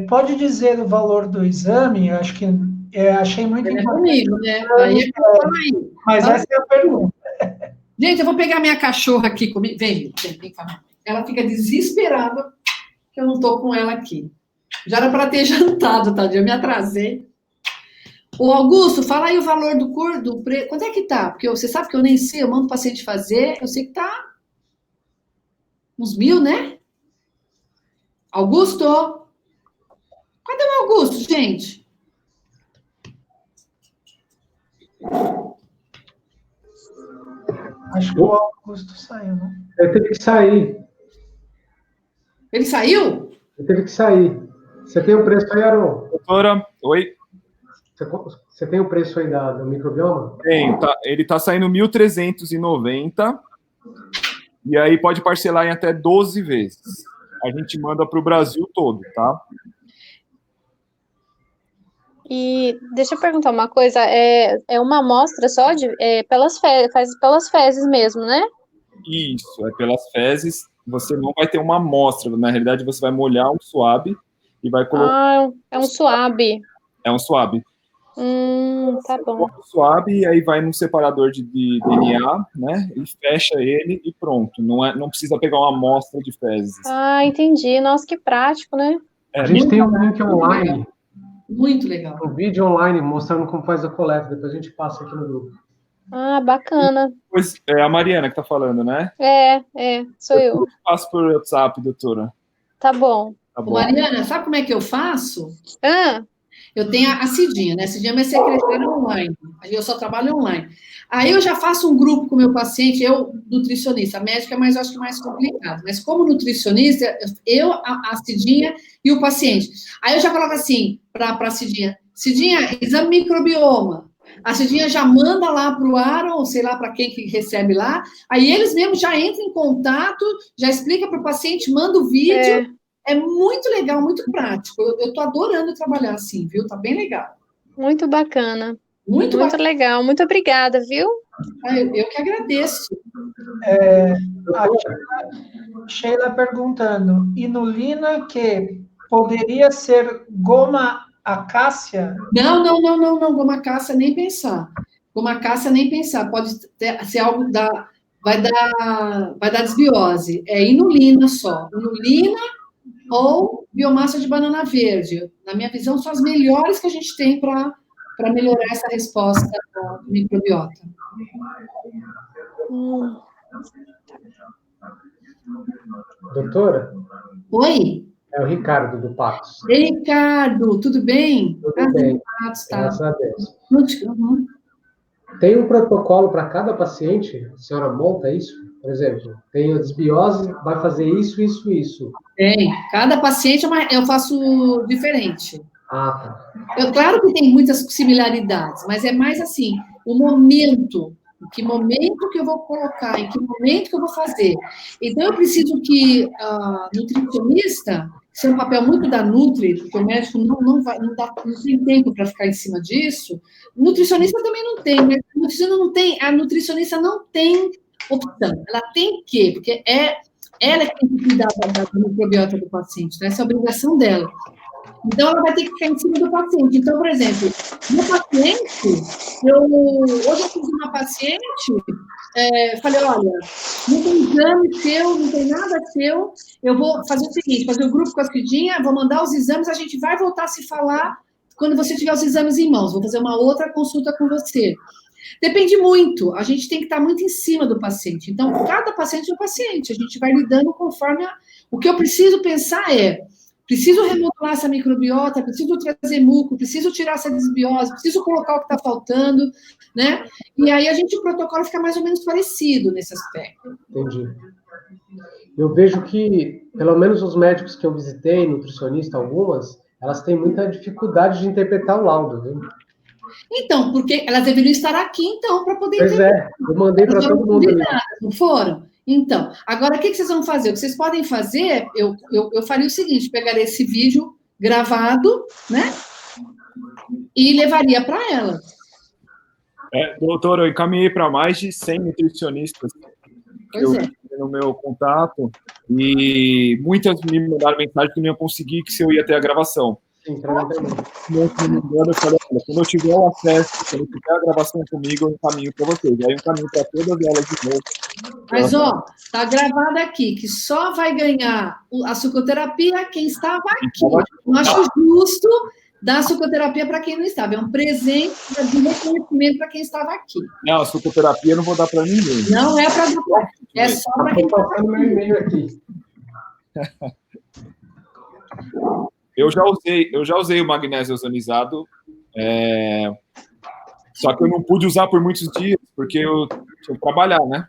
Pode dizer o valor do exame? Acho que achei muito importante. Comigo, né? Aí, mas essa é a pergunta. Gente, eu vou pegar minha cachorra aqui comigo. Vem cá. Ela fica desesperada que eu não estou com ela aqui. Já era para ter jantado, tadinha, eu me atrasei. Ô, Augusto, fala aí o valor do curso. Quanto é que tá? Porque você sabe que eu nem sei, eu mando o paciente fazer, eu sei que tá uns 1.000, né? Augusto? Cadê o Augusto, gente? Acho que o Augusto saiu, né? Ele teve que sair. Ele saiu? Ele teve que sair. Você tem o preço aí, Aron? Doutora, oi? Você tem o preço aí do microbioma? Tenho, tá, ele está saindo 1.390 e aí pode parcelar em até 12 vezes. A gente manda para o Brasil todo, tá? E deixa eu perguntar uma coisa, é uma amostra só faz pelas fezes mesmo, né? Isso, é pelas fezes. Você não vai ter uma amostra, na realidade você vai molhar um suave e vai colocar... Ah, é um suave. É um suave. Tá bom. Um suave e aí vai no separador de DNA, né? E fecha ele e pronto. Não precisa pegar uma amostra de fezes. Ah, entendi. Nossa, que prático, né? A gente tem um link online. Muito legal. Um vídeo online mostrando como faz a coleta. Depois a gente passa aqui no grupo. Ah, bacana. Pois é a Mariana que tá falando, né? Sou eu. Passo por WhatsApp, doutora. Tá bom. Tá bom. Mariana, sabe como é que eu faço? Eu tenho a Cidinha, né? A Cidinha é minha secretária online. Eu só trabalho online. Aí eu já faço um grupo com o meu paciente, eu, nutricionista. A médica, mas eu acho que é mais complicado. Mas como nutricionista, eu, a Cidinha e o paciente. Aí eu já coloco assim para a Cidinha. Cidinha, exame microbioma. A Cidinha já manda lá para o Aaron, sei lá para quem que recebe lá. Aí eles mesmos já entram em contato, já explica para o paciente, manda o vídeo. É muito legal, muito prático. Eu estou adorando trabalhar assim, viu? Tá bem legal. Muito bacana. Muito legal. Muito obrigada, viu? Eu que agradeço. A Sheila perguntando, inulina que poderia ser goma acácia? Não, goma acácia nem pensar. Goma acácia nem pensar. Pode ser algo vai dar desbiose. É inulina só. Inulina ou biomassa de banana verde. Na minha visão, são as melhores que a gente tem para melhorar essa resposta do microbiota. Doutora, Oi? é o Ricardo do Patos. Ei, Ricardo, tudo bem? Tudo bem, Tá. graças a Deus. Uhum. Tem um protocolo para cada paciente? A senhora monta isso? Por exemplo, tem a desbiose, vai fazer isso, isso, isso. Tem. Cada paciente eu faço diferente. Ah, tá. Claro que tem muitas similaridades, mas é mais assim, o momento, em que momento que eu vou colocar, em que momento que eu vou fazer. Então, eu preciso que a nutricionista, isso é um papel muito da Nutri, porque o médico não tem tempo para ficar em cima disso. O nutricionista também não tem, mas a nutricionista não tem opção. Ela tem que, porque ela que tem que cuidar da microbiota do paciente, né? Essa é a obrigação dela. Então, ela vai ter que ficar em cima do paciente. Então, por exemplo, no paciente, hoje eu fiz uma paciente, falei, olha, não tem exame seu, não tem nada seu, eu vou fazer o seguinte, fazer o grupo com a Cidinha, vou mandar os exames, a gente vai voltar a se falar quando você tiver os exames em mãos, vou fazer uma outra consulta com você. Depende muito, a gente tem que estar muito em cima do paciente. Então, cada paciente é um paciente, a gente vai lidando conforme... O que eu preciso pensar preciso remodular essa microbiota, preciso trazer muco, preciso tirar essa desbiose, preciso colocar o que está faltando, né? E aí o protocolo fica mais ou menos parecido nesse aspecto. Entendi. Eu vejo que, pelo menos os médicos que eu visitei, nutricionista, algumas, elas têm muita dificuldade de interpretar o laudo, viu? Então, porque elas deveriam estar aqui, então, para poder Pois interpretar. Eu mandei para todo mundo. Não foram? Então, agora o que vocês vão fazer? O que vocês podem fazer, eu faria o seguinte, pegaria esse vídeo gravado, né? E levaria para ela. Doutor, eu encaminhei para mais de 100 nutricionistas no meu contato e muitas me mandaram mensagem que não iam conseguir, que se eu ia ter a gravação. Sim, eu falei, olha, quando eu tiver o acesso, quando eu tiver a gravação comigo, eu encaminho para vocês. Aí eu encaminho para todas elas de novo. Mas, tá gravado aqui, que só vai ganhar a sucoterapia quem estava aqui. Eu acho justo dar a sucoterapia para quem não estava. É um presente de reconhecimento para quem estava aqui. Não, a sucoterapia eu não vou dar para ninguém. Não é para dar para é só para quem estava aqui. Meu e-mail aqui. Eu já usei o magnésio ozonizado, só que eu não pude usar por muitos dias, porque eu tinha que trabalhar, né?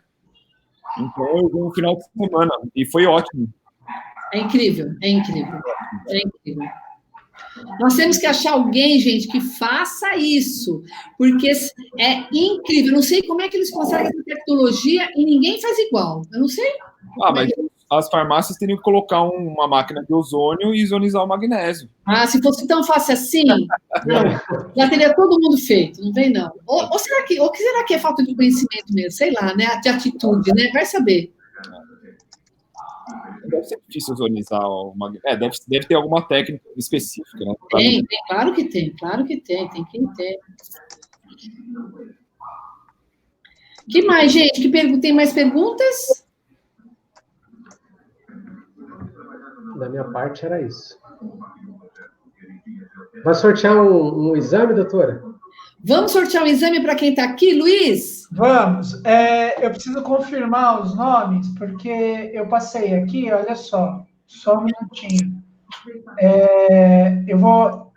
Então, eu usei no final de semana, e foi ótimo. É incrível, é incrível. É incrível. Nós temos que achar alguém, gente, que faça isso, porque é incrível. Eu não sei como é que eles conseguem essa tecnologia e ninguém faz igual. Eu não sei. Mas as farmácias teriam que colocar uma máquina de ozônio e ozonizar o magnésio. Se fosse tão fácil assim, já teria todo mundo feito, não vem não. Ou será que é falta de conhecimento mesmo? Sei lá, né? De atitude, né? Vai saber. Deve ser difícil ozonizar o magnésio. Deve ter alguma técnica específica, né? Tem, claro que tem que ter. Que mais, gente? Tem mais perguntas? Da minha parte era isso. Vai sortear um exame, doutora? Vamos sortear um exame para quem está aqui, Luiz? Vamos. Eu preciso confirmar os nomes, porque eu passei aqui, olha só um minutinho. Eu vou...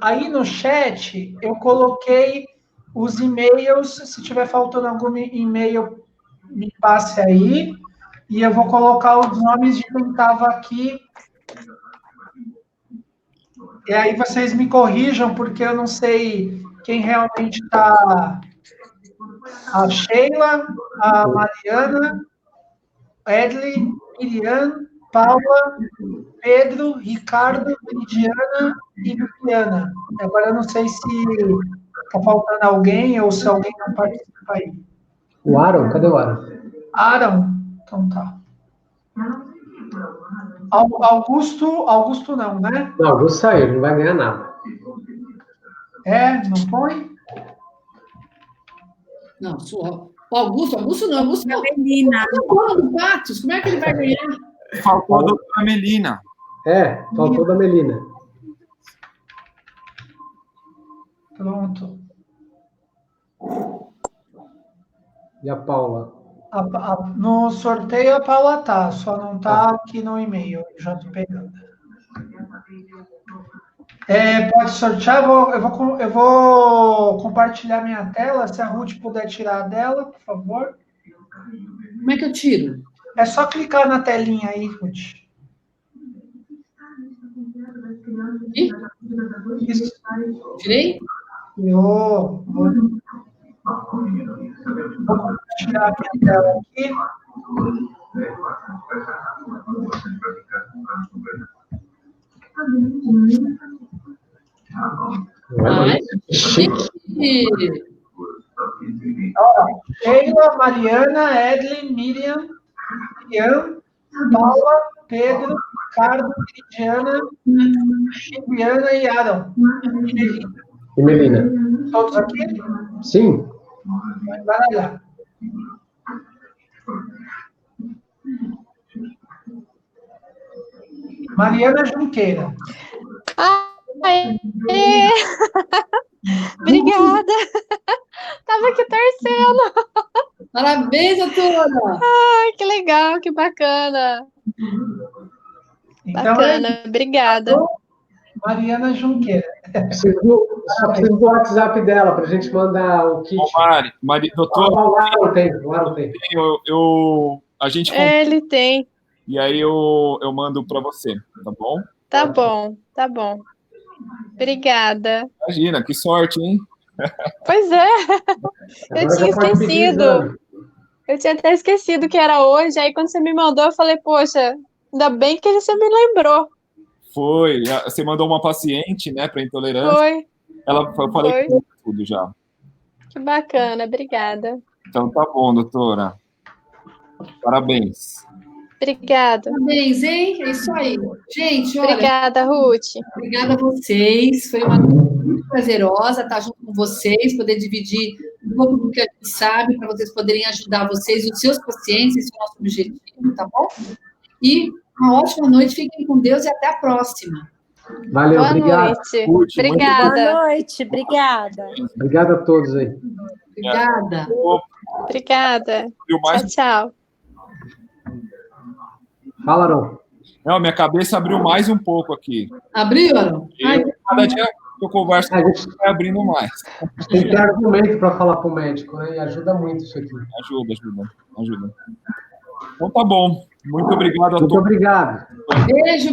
Aí no chat, eu coloquei os e-mails, se tiver faltando algum e-mail, me passe aí, e eu vou colocar os nomes de quem estava aqui. E aí vocês me corrijam, porque eu não sei quem realmente está... A Sheila, a Mariana, Edley, Miriam, Paula, Pedro, Ricardo, Lidiana e Luciana. Agora eu não sei se está faltando alguém ou se alguém não participa aí. O Aaron? Cadê o Aaron? Aaron? Então tá. Augusto não, né? Não, Augusto saiu, ele não vai ganhar nada. Não põe? Não, Augusto não. Melina. O Patos, como é que ele vai ganhar? Faltou a doutora Melina. Faltou da Melina. Pronto. E a Paula? No sorteio a Paula tá, só não tá aqui no e-mail, eu já tô pegando. Pode sortear, eu vou compartilhar minha tela, se a Ruth puder tirar dela, por favor. Como é que eu tiro? É só clicar na telinha aí, Ruth. Isso. Tirei? Vou compartilhar a minha tela aqui. Ai, Sheila, Mariana, Edlin, Miriam, Ian, Paula, Pedro, Ricardo, Cristiana, Juliana e Aaron. E Melina? Todos aqui? Sim. Vai lá. Mariana Junqueira. Obrigada. Tava aqui torcendo. Parabéns, doutora. Ai, que legal, que bacana. Então, Bacana, obrigada. Mariana Junqueira. Só preciso do WhatsApp dela para a gente mandar o kit. Doutor, Lá tem. A gente Ele tem. E aí eu mando para você, tá bom? Tá bom, tá bom. Obrigada. Imagina, que sorte, hein? Pois é. Eu Agora tinha já pode pedir esquecido. exame. Eu tinha até esquecido que era hoje. Aí quando você me mandou, eu falei, poxa, ainda bem que você me lembrou. Foi. Você mandou uma paciente, né, para intolerância. Foi. Eu falei tudo já. Que bacana, obrigada. Então tá bom, doutora. Parabéns. Obrigada. Parabéns, hein? É isso aí. Gente, olha. Obrigada, Ruth. Obrigada a vocês. Foi uma noite muito prazerosa estar junto com vocês, poder dividir um pouco do que a gente sabe, para vocês poderem ajudar vocês e os seus pacientes, esse é o nosso objetivo, tá bom? E uma ótima noite, fiquem com Deus e até a próxima. Valeu, Boa obrigado. noite. Ruth, Obrigada. Boa noite, obrigada. Obrigado a todos aí. Obrigada. Obrigada. Mais... Tchau, tchau. Fala, Arão. Não, minha cabeça abriu mais um pouco aqui. Abriu, Arão? Cada dia que eu converso, vai abrindo mais. Tem que ter argumento para falar com o médico, né? E ajuda muito isso aqui. Ajuda. Então tá bom. Muito obrigado a todos. Muito obrigado.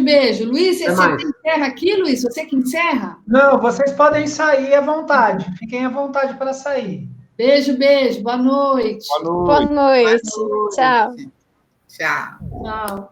Beijo. Luiz, você que encerra aqui, Luiz? Você que encerra? Não, vocês podem sair à vontade. Fiquem à vontade para sair. Beijo. Boa noite. Boa noite. Tchau. Tchau.